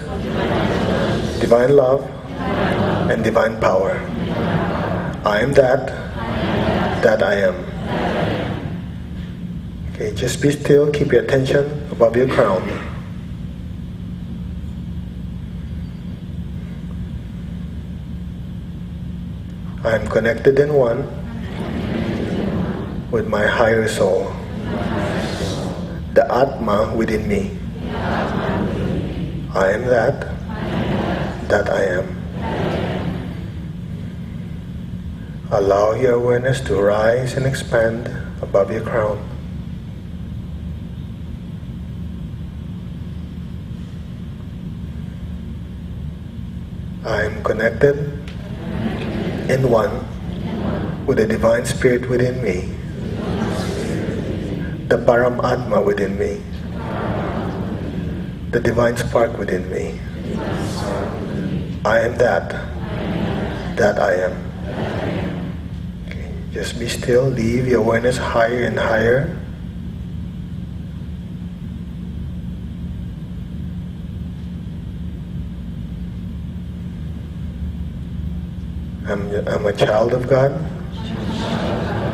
S1: divine love, and divine power. I am that I am. Okay, just be still, keep your attention above your crown. I am connected in one with my higher soul, the Atma within me. I am that I am. Allow your awareness to rise and expand above your crown. I am connected in one with the divine spirit within me, the Param Atma within me, the divine spark within me. I am that I am. Okay, just be still, leave your awareness higher and higher. I'm a child of God.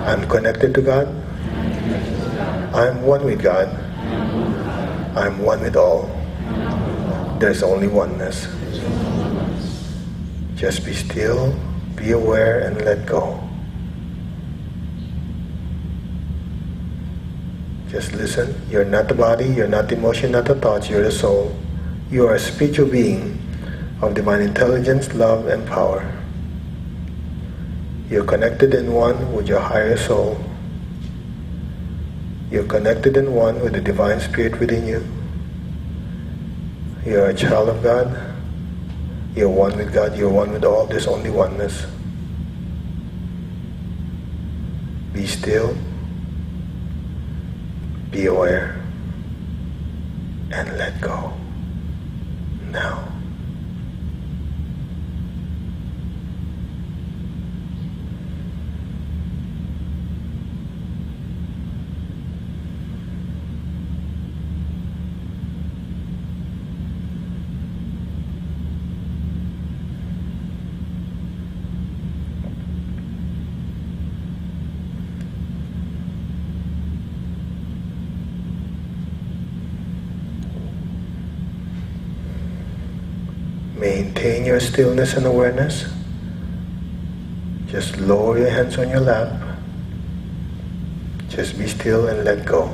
S1: I'm connected to God. I'm one with God. I'm one with all. There's only oneness. Just be still, be aware, and let go. Just listen. You're not the body, you're not the emotion, not the thoughts, you're the soul. You are a spiritual being of divine intelligence, love, and power. You're connected in one with your higher soul. You're connected in one with the divine spirit within you. You're a child of God. You're one with God. You're one with all. There's only oneness. Be still. Be aware. And let go. Now. Maintain your stillness and awareness. Just lower your hands on your lap. Just be still and let go.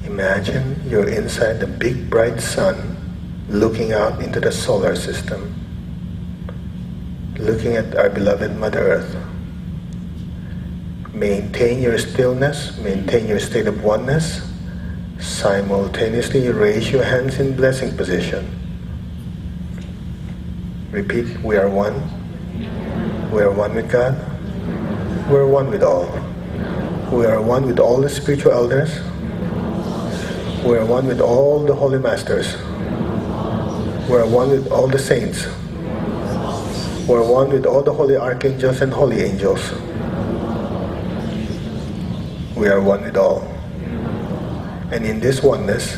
S1: Imagine you're inside the big bright sun, looking out into the solar system, looking at our beloved Mother Earth. Maintain your stillness, maintain your state of oneness. Simultaneously raise your hands in blessing position. Repeat, we are one. We are one with God. We are one with all. We are one with all the spiritual elders. We are one with all the holy masters. We are one with all the saints. We are one with all the holy archangels and holy angels. We are one with all. And in this oneness,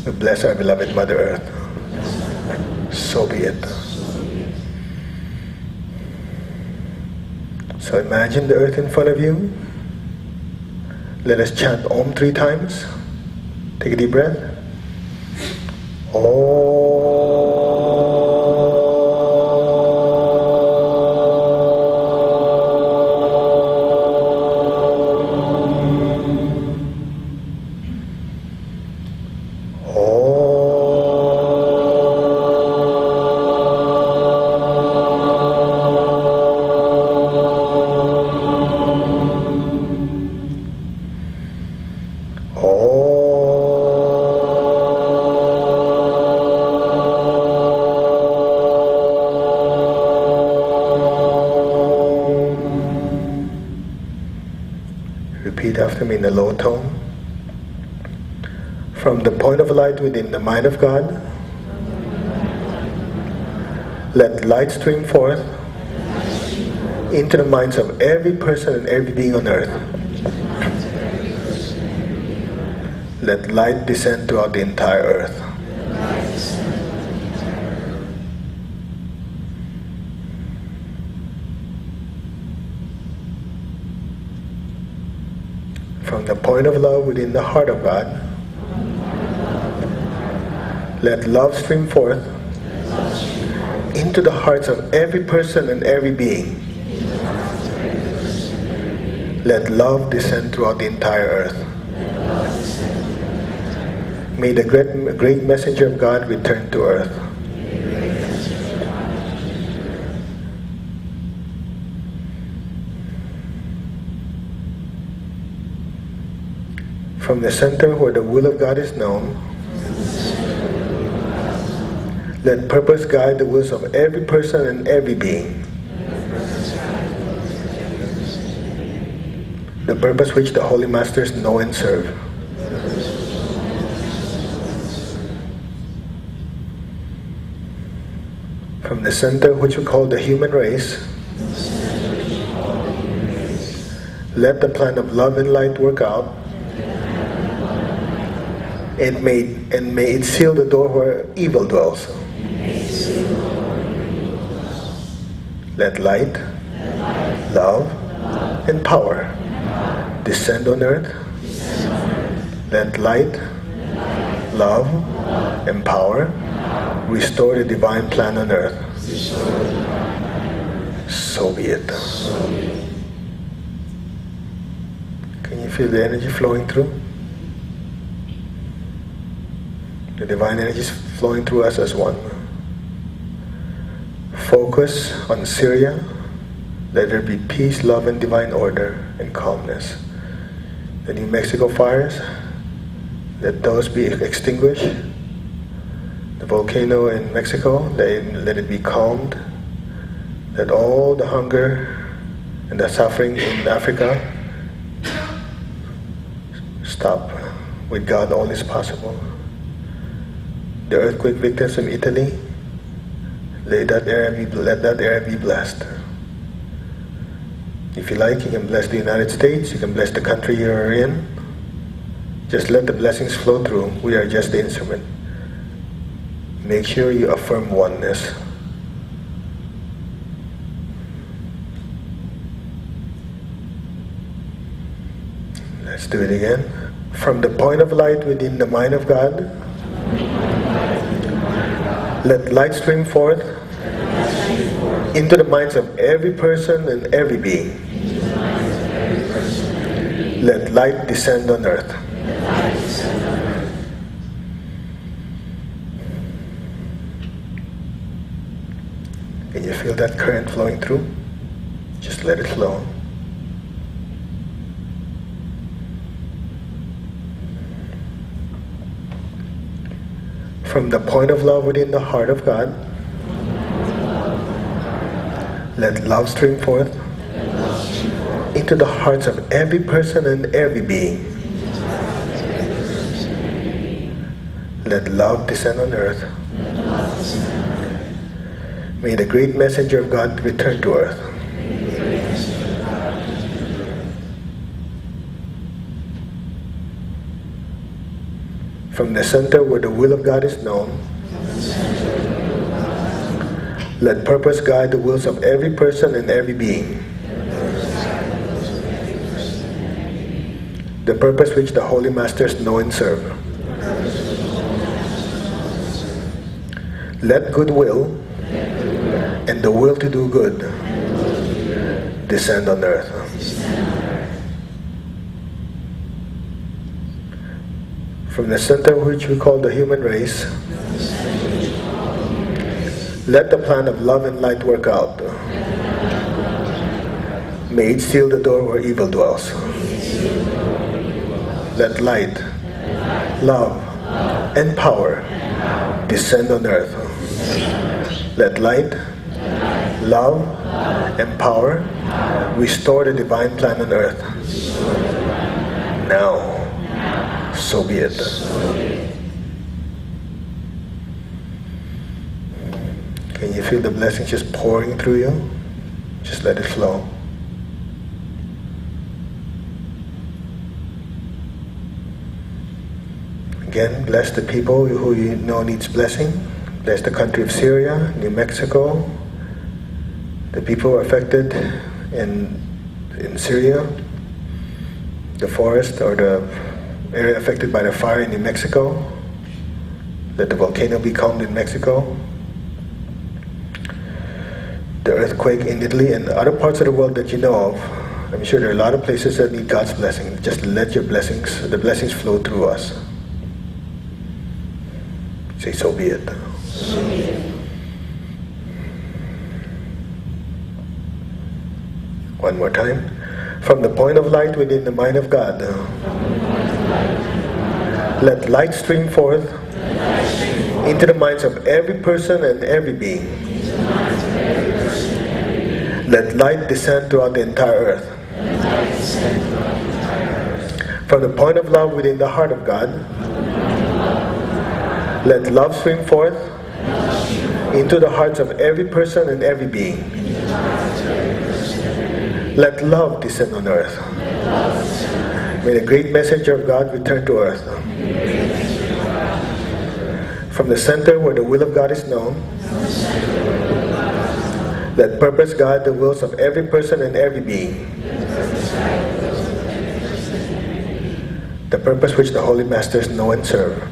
S1: we bless our beloved Mother Earth. So be it. So imagine the earth in front of you. Let us chant Om 3 times. Take a deep breath. Om. Repeat after me in a low tone. From the point of light within the mind of God, let light stream forth into the minds of every person and every being on earth. Let light descend throughout the entire earth. From the point of love within the heart of God, let love stream forth into the hearts of every person and every being. Let love descend throughout the entire earth. May the great messenger of God return to earth. From the center where the will of God is known, let purpose guide the wills of every person and every being. The purpose which the Holy Masters know and serve. From the center which we call the human race, let the plan of love and light work out, and may it seal the door where evil dwells. Let light, love, and power descend on earth. Let light, love, and power restore the divine plan on earth. So be it. Can you feel the energy flowing through? The divine energy is flowing through us as one. Focus on Syria. Let there be peace, love, and divine order and calmness. The New Mexico fires, let those be extinguished. The volcano in Mexico, let it be calmed. Let all the hunger and the suffering in Africa stop. With God, all is possible. The earthquake victims in Italy, let that area be blessed. If you like, you can bless the United States, you can bless the country you're in. Just let the blessings flow through. We are just the instrument. Make sure you affirm oneness. Let's do it again. From the point of light within the mind of God, let light stream forth into the minds of every person and every being. Let light descend on earth. Can you feel that current flowing through? Just let it flow. From the point of love within the heart of God, let love stream forth into the hearts of every person and every being. Let love descend on earth. May the great messenger of God return to earth. From the center where the will of God is known, let purpose guide the wills of every person and every being. The purpose which the Holy Masters know and serve. Let goodwill and the will to do good descend on earth. From the center which we call the human race, let the plan of love and light work out. May it seal the door where evil dwells. Let light, love, and power descend on earth. Let light, love, and power restore the divine plan on earth. Now, so be it. Can you feel the blessing just pouring through you? Just let it flow. Again, bless the people who you know needs blessing. Bless the country of Syria, New Mexico, the people who are affected in Syria, the forest or the area affected by the fire in New Mexico. Let the volcano be calmed in Mexico. The earthquake in Italy and other parts of the world that you know of. I'm sure there are a lot of places that need God's blessing. Just let the blessings flow through us. Say, so be it.
S3: So be it.
S1: One more time. From the point of light within the mind of God, let light stream forth into the minds of every person and every being. Let light descend throughout the entire earth. From the point of love within the heart of God, let love stream forth into the hearts of every person and every being. Let love descend on earth. May the great messenger of God return to earth. From the center where the will of God is known, let purpose guide the wills of every person and every being. The purpose which the Holy Masters know and serve.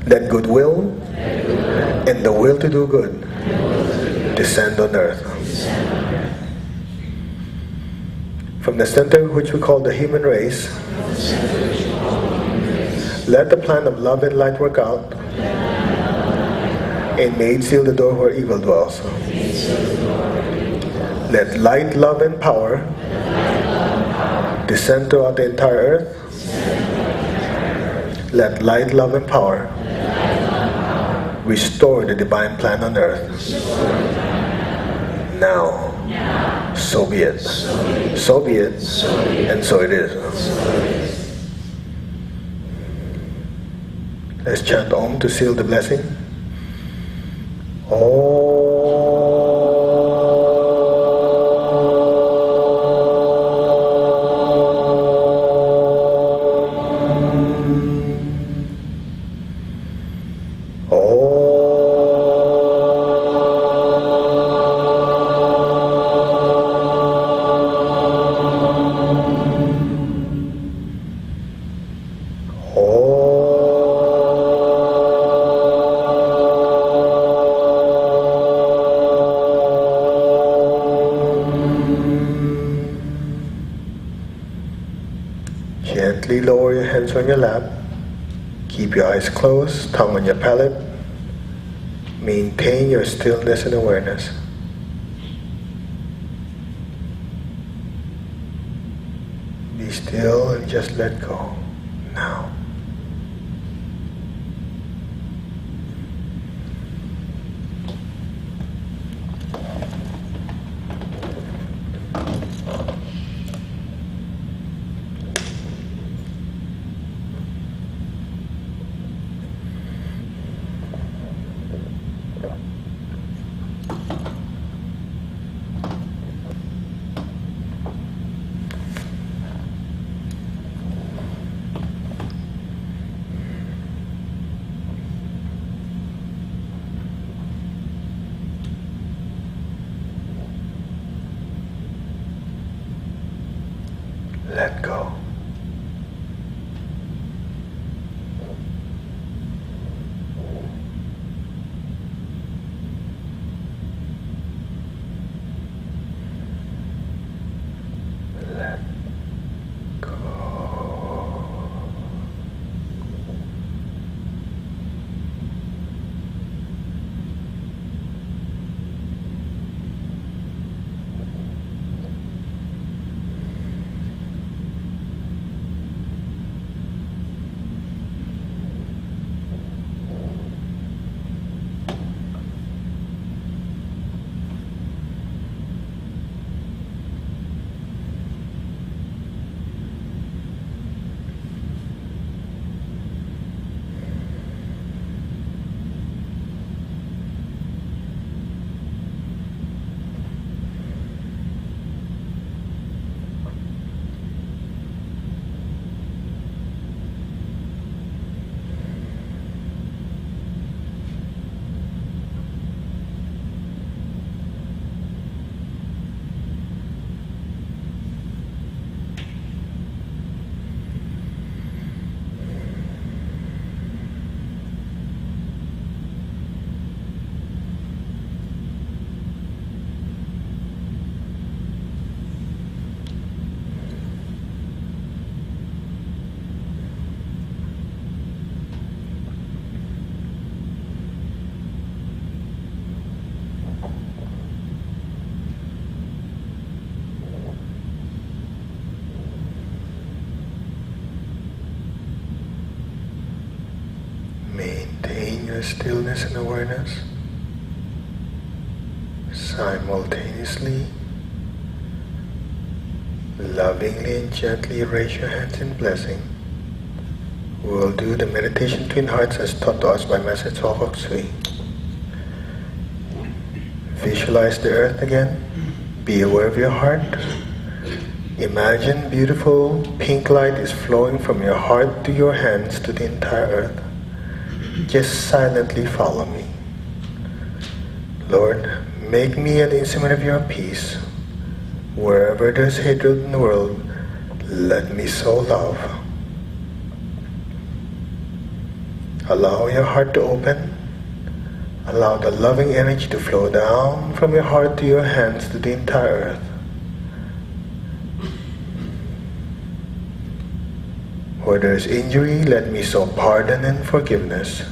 S1: Let goodwill and the will to do good descend on earth. From the center which we call the human race, let the plan of love and light work out, and may it seal the door where evil dwells. Let light, love, and power descend throughout the entire earth. Let light, love, and power restore the divine plan on earth. Now, so be it. So be it. And so it is. Let's chant Om to seal the blessing. Gently lower your hands on your lap. Keep your eyes closed, tongue on your palate. Maintain your stillness and awareness. Be still and just let go. Now. Let go. Let go. inner stillness and awareness. Simultaneously, lovingly and gently raise your hands in blessing. We will do the meditation twin hearts as taught to us by Master Choa Kok Sui. Visualize the earth again. Be aware of your heart. Imagine beautiful pink light is flowing from your heart to your hands to the entire earth. Just silently follow me. Lord, make me an instrument of your peace. Wherever there's hatred in the world, let me sow love. Allow your heart to open. Allow the loving energy to flow down from your heart to your hands to the entire earth. Where there is injury, let me sow pardon and forgiveness.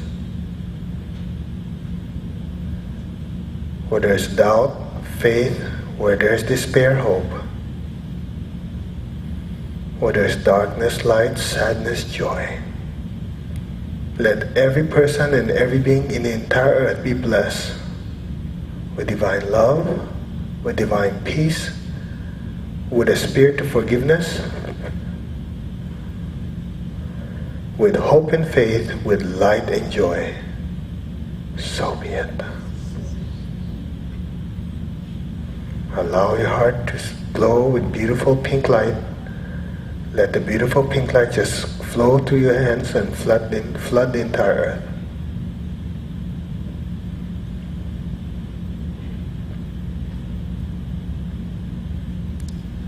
S1: Where there is doubt, faith. Where there is despair, hope. Where there is darkness, light, sadness, joy. Let every person and every being in the entire earth be blessed with divine love, with divine peace, with a spirit of forgiveness, with hope and faith, with light and joy. So be it. Allow your heart to glow with beautiful pink light. Let the beautiful pink light just flow through your hands and flood the entire earth.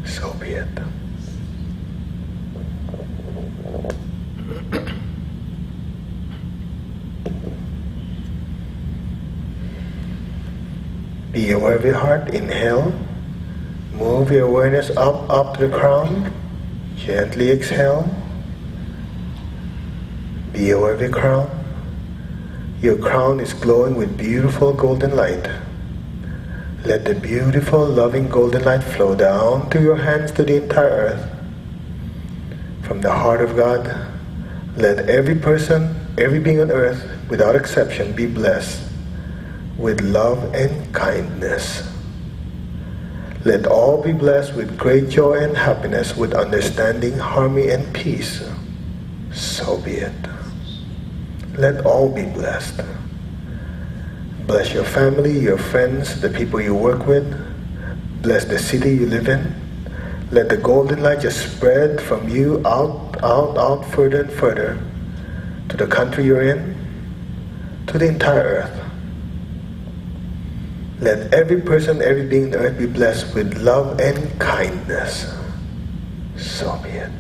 S1: So be it. Be aware of your heart. Inhale. Move your awareness up to the crown. Gently exhale. Be aware of your crown. Your crown is glowing with beautiful golden light. Let the beautiful, loving golden light flow down through your hands to the entire earth. From the heart of God, let every person, every being on earth, without exception, be blessed with love and kindness. Let all be blessed with great joy and happiness, with understanding, harmony, and peace. So be it. Let all be blessed. Bless your family, your friends, the people you work with. Bless the city you live in. Let the golden light just spread from you out, further and further to the country you're in, to the entire earth. Let every person, every being on the earth be blessed with love and kindness. So be it.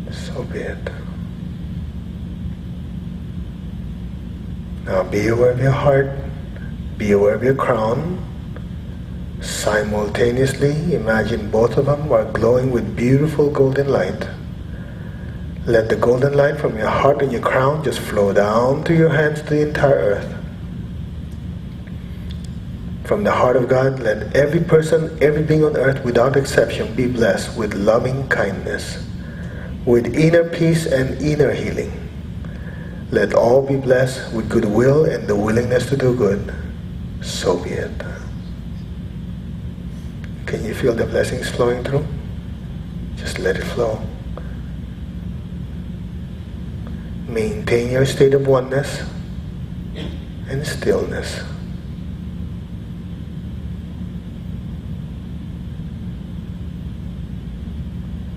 S1: So be it. Now be aware of your heart. Be aware of your crown. Simultaneously, imagine both of them are glowing with beautiful golden light. Let the golden light from your heart and your crown just flow down through your hands to the entire earth. From the heart of God, let every person, every being on earth without exception be blessed with loving kindness, with inner peace and inner healing. Let all be blessed with goodwill and the willingness to do good. So be it. Can you feel the blessings flowing through? Just let it flow. Maintain your state of oneness and stillness.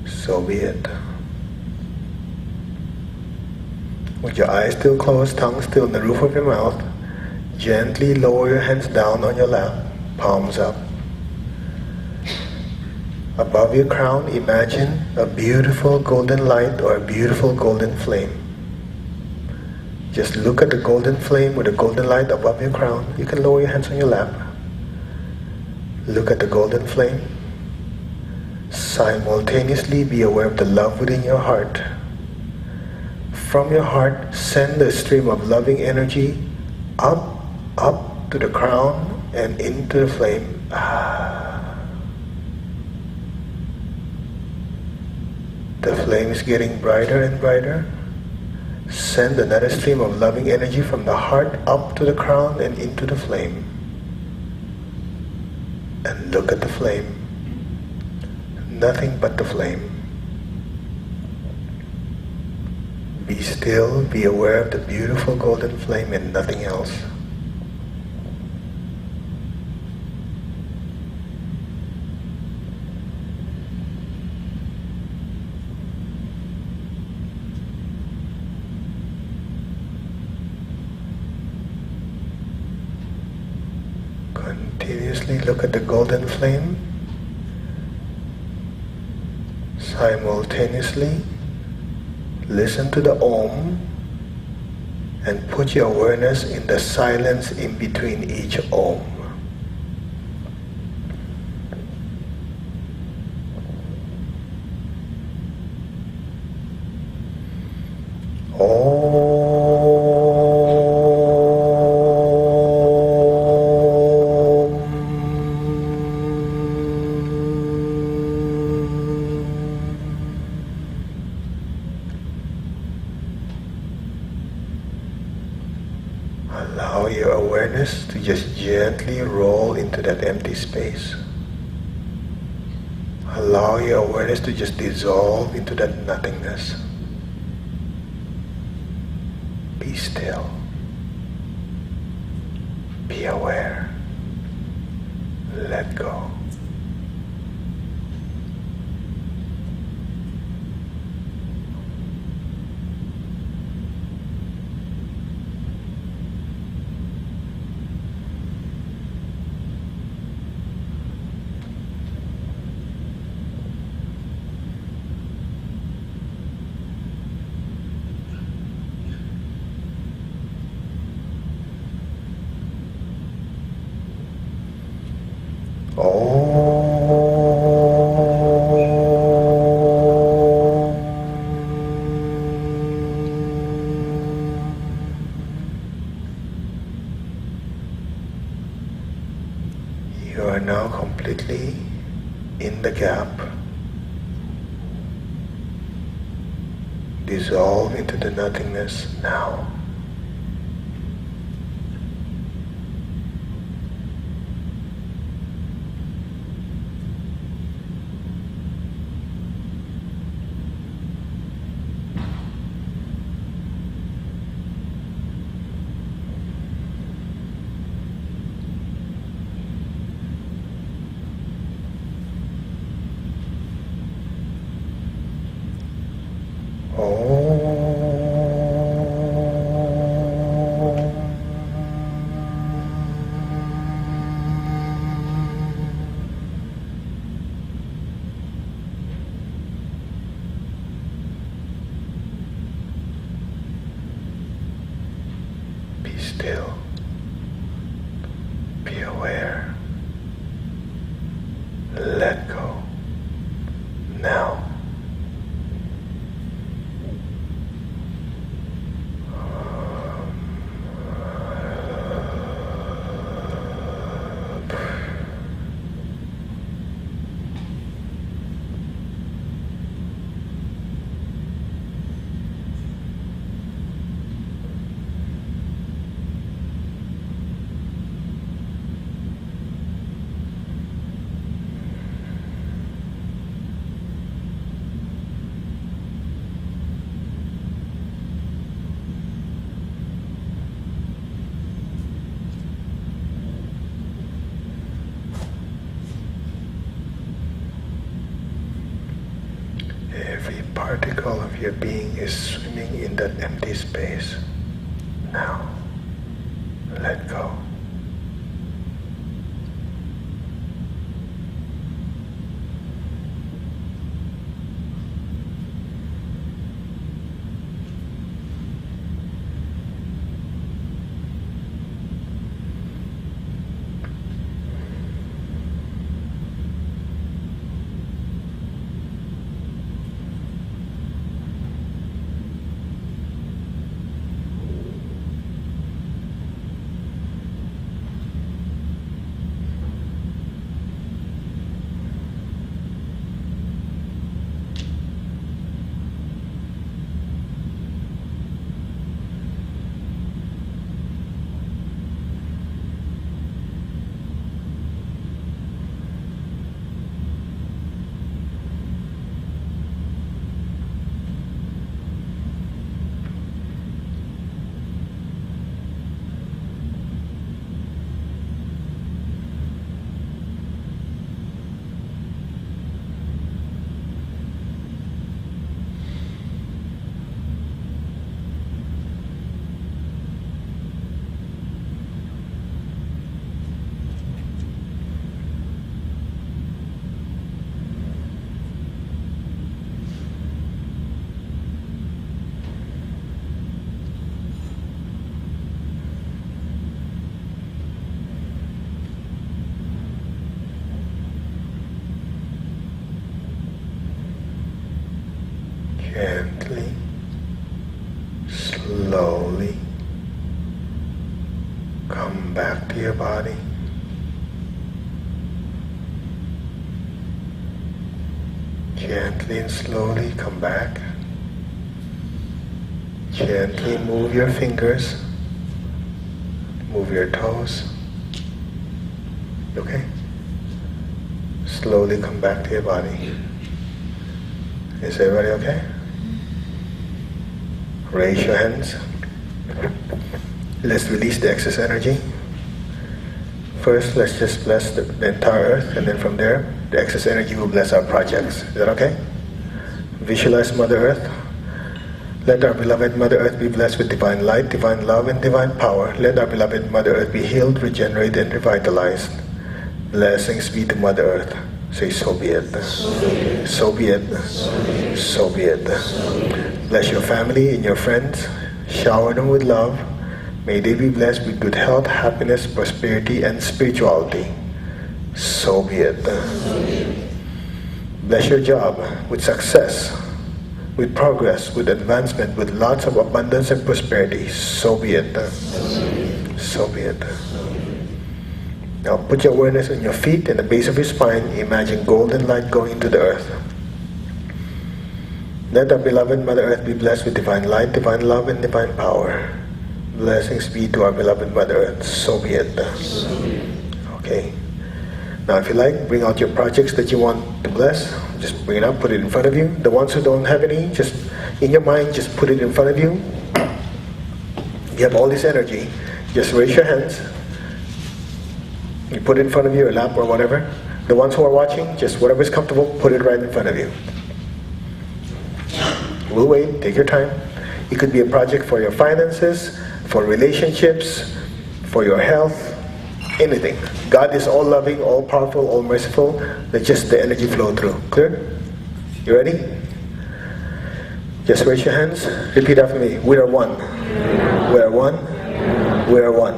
S1: So be it. With your eyes still closed, tongue still in the roof of your mouth, gently lower your hands down on your lap, palms up. Above your crown, imagine a beautiful golden light or a beautiful golden flame. Just look at the golden flame with the golden light above your crown. You can lower your hands on your lap. Look at the golden flame. Simultaneously be aware of the love within your heart. From your heart, send a stream of loving energy up to the crown and into the flame. The flame is getting brighter and brighter. Send another stream of loving energy from the heart up to the crown and into the flame. And look at the flame. Nothing but the flame. Be still, be aware of the beautiful golden flame and nothing else. Continuously look at the golden flame. Simultaneously listen to the Om and put your awareness in the silence in between each Om. Allow your awareness to just gently roll into that empty space. Allow your awareness to just dissolve into that nothingness. Be still. Be aware. Let go. You are now completely in the gap. Dissolve into the nothingness now. Be still. Be aware. Let go. Now. Every particle of your being is swimming in that empty space. Now, let go. Gently, slowly come back to your body. Gently and slowly come back. Gently move your fingers, move your toes. Okay? Slowly come back to your body. Is everybody okay? Raise your hands. Let's release the excess energy. First, let's just bless the entire earth, and then from there, the excess energy will bless our projects. Is that okay? Visualize Mother Earth. Let our beloved Mother Earth be blessed with divine light, divine love, and divine power. Let our beloved Mother Earth be healed, regenerated, and revitalized. Blessings be to Mother Earth. Say, so be it. So be it. So be it. Bless your family and your friends. Shower them with love. May they be blessed with good health, happiness, prosperity, and spirituality. So be it. Bless your job with success, with progress, with advancement, with lots of abundance and prosperity. So be it. So be it. Now put your awareness on your feet and the base of your spine. Imagine golden light going into the earth. Let our beloved Mother Earth be blessed with divine light, divine love, and divine power. Blessings be to our beloved Mother Earth. So be it. Okay. Now if you like, bring out your projects that you want to bless. Just bring it up, put it in front of you. The ones who don't have any, just in your mind, just put it in front of you. You have all this energy. Just raise your hands. You put it in front of you, your lap or whatever. The ones who are watching, just whatever is comfortable, put it right in front of you. We'll wait, take your time. It could be a project for your finances, for relationships, for your health, anything. God is all loving, all powerful, all merciful. Let just the energy flow through. Clear? You ready? Just raise your hands. Repeat after me. We are one. We are one. We are one.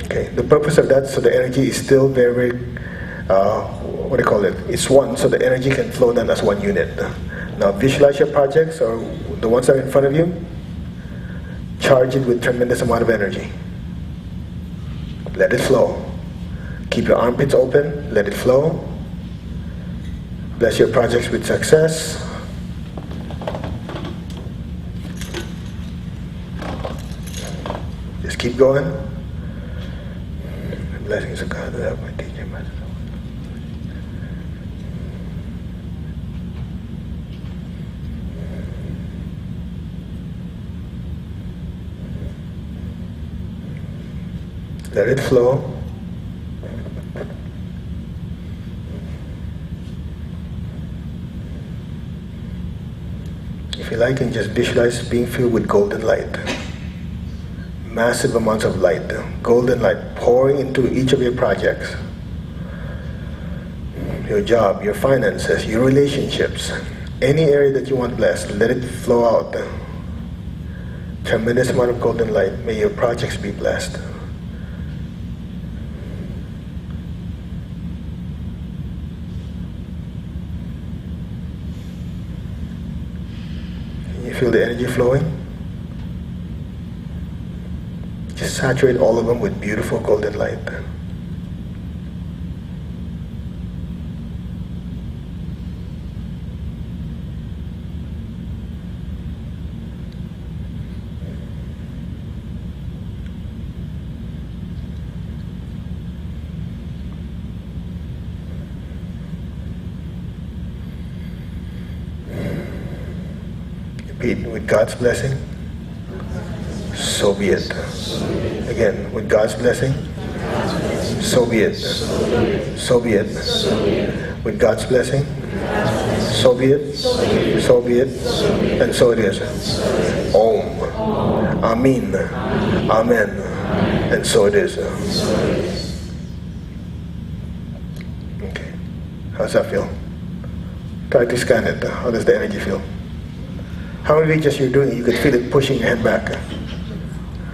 S1: Okay. The purpose of that, so the energy is still very, what do you call it? It's one, so the energy can flow down as one unit. Now visualize your projects, or the ones that are in front of you. Charge it with tremendous amount of energy. Let it flow. Keep your armpits open. Let it flow. Bless your projects with success. Just keep going. The blessings of God that have my teacher. Let it flow. If you like, you can just visualize being filled with golden light. Massive amounts of light. Golden light pouring into each of your projects. Your job, your finances, your relationships. Any area that you want blessed, let it flow out. Tremendous amount of golden light. May your projects be blessed. Feel the energy flowing? Just saturate all of them with beautiful golden light. With God's blessing, so be it. Again, with God's blessing, so be it. So be it. With God's blessing, so be it. So be it. And so it is. Om. Amen. Amen. And so it is. Okay. How's that feel? Try to scan it. How does the energy feel? How many reaches you're doing, you could feel it pushing your head back.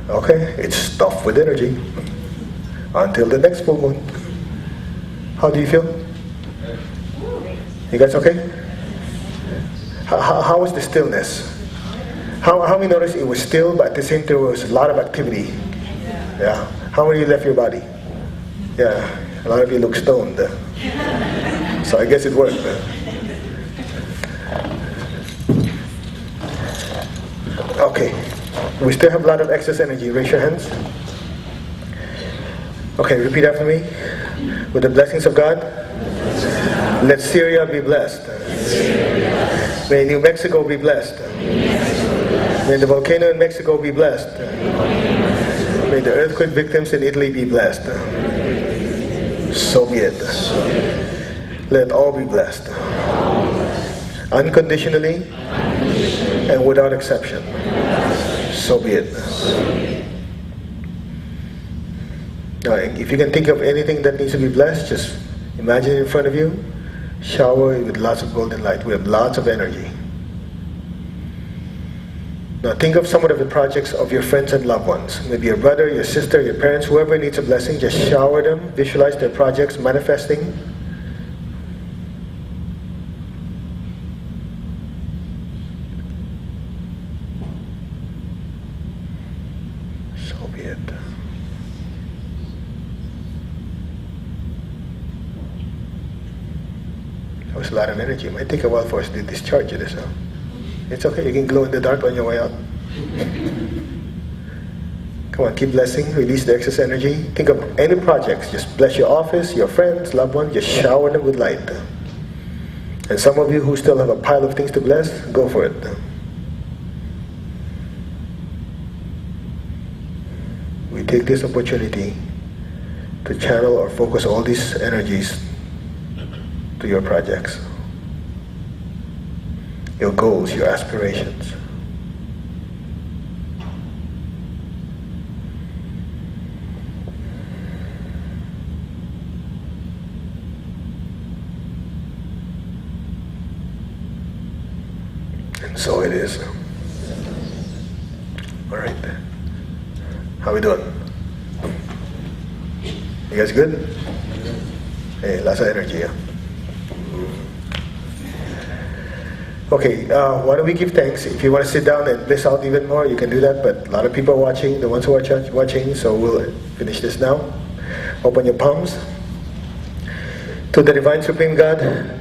S1: Okay, it's stuffed with energy. Until the next full moon. How do you feel? You guys okay? How was the stillness? How many noticed it was still, but at the same time there was a lot of activity? Yeah. How many left your body? Yeah. A lot of you look stoned. So I guess it worked. Okay. We still have a lot of excess energy. Raise your hands. Okay, repeat after me. With the blessings of God, let Syria be blessed. May New Mexico be blessed. May the volcano in Mexico be blessed. May the earthquake victims in Italy be blessed. So be it. Let all be blessed. Unconditionally and without exception. So be it. Now, if you can think of anything that needs to be blessed, just imagine it in front of you. Shower with lots of golden light. We have lots of energy. Now think of some of the projects of your friends and loved ones. Maybe your brother, your sister, your parents, whoever needs a blessing, just shower them, visualize their projects manifesting. So be it. That was a lot of energy. It might take a while for us to discharge it. So it's okay. You can glow in the dark on your way out. Come on, keep blessing. Release the excess energy. Think of any projects. Just bless your office, your friends, loved ones. Just shower them with light. And some of you who still have a pile of things to bless, go for it. We take this opportunity to channel or focus all these energies to your projects, your goals, your aspirations. And so it is. All right. How we doing? You guys good? Hey, lots of energy, yeah? Okay, why don't we give thanks? If you want to sit down and bliss out even more, you can do that, but a lot of people are watching, the ones who are watching, so we'll finish this now. Open your palms. To the Divine Supreme God,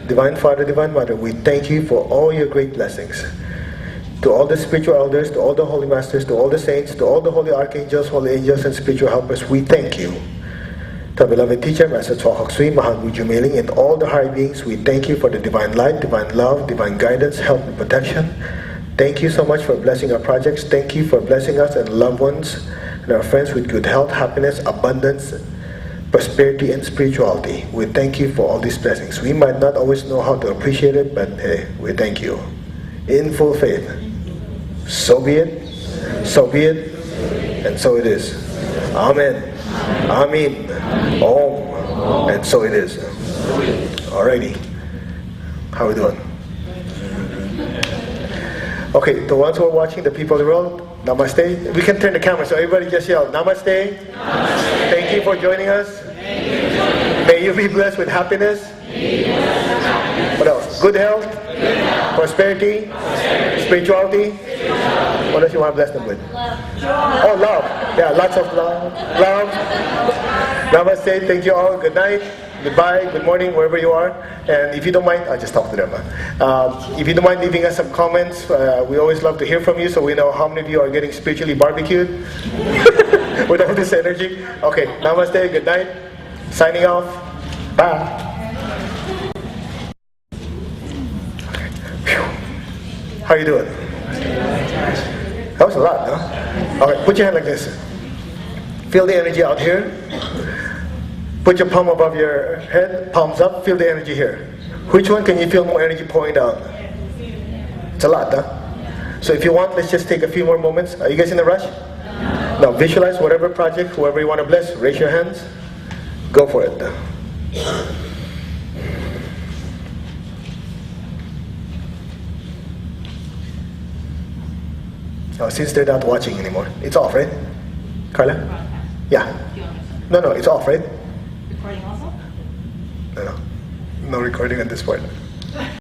S1: Divine Father, Divine Mother, we thank you for all your great blessings. To all the spiritual elders, to all the holy masters, to all the saints, to all the holy archangels, holy angels, and spiritual helpers, we thank you. To our beloved teacher, Master Chua Hok Sui, Mahang Wu Jumeling, and all the higher beings, we thank you for the divine light, divine love, divine guidance, help, and protection. Thank you so much for blessing our projects. Thank you for blessing us and loved ones and our friends with good health, happiness, abundance, prosperity, and spirituality. We thank you for all these blessings. We might not always know how to appreciate it, but hey, we thank you. In full faith. So be it, so be it, and so it is. Amen. Amen. Om. And so it is. Alrighty. How are we doing? Okay, the ones who are watching, the people of the world, namaste. We can turn the camera, so everybody just yell, namaste. Namaste. Thank you for joining us. May you be blessed with happiness. What else? Good health. Prosperity. Spirituality. What else you want to bless them with? Oh, love. Yeah, lots of love. Love. Namaste. Thank you all. Good night. Goodbye. Good morning, wherever you are. And if you don't mind, I'll just talk to them. If you don't mind leaving us some comments, we always love to hear from you, so we know how many of you are getting spiritually barbecued with all this energy. Okay. Namaste. Good night. Signing off. Bye. How you doing? That was a lot, huh? Alright, put your hand like this. Feel the energy out here. Put your palm above your head, palms up, feel the energy here. Which one can you feel more energy pouring down? It's a lot, huh? So if you want, let's just take a few more moments. Are you guys in a rush? Now visualize whatever project, whoever you want to bless, raise your hands. Go for it. Since they're not watching anymore, it's off, right? Carla? Yeah. No, it's off, right?
S3: Recording also?
S1: No recording at this point.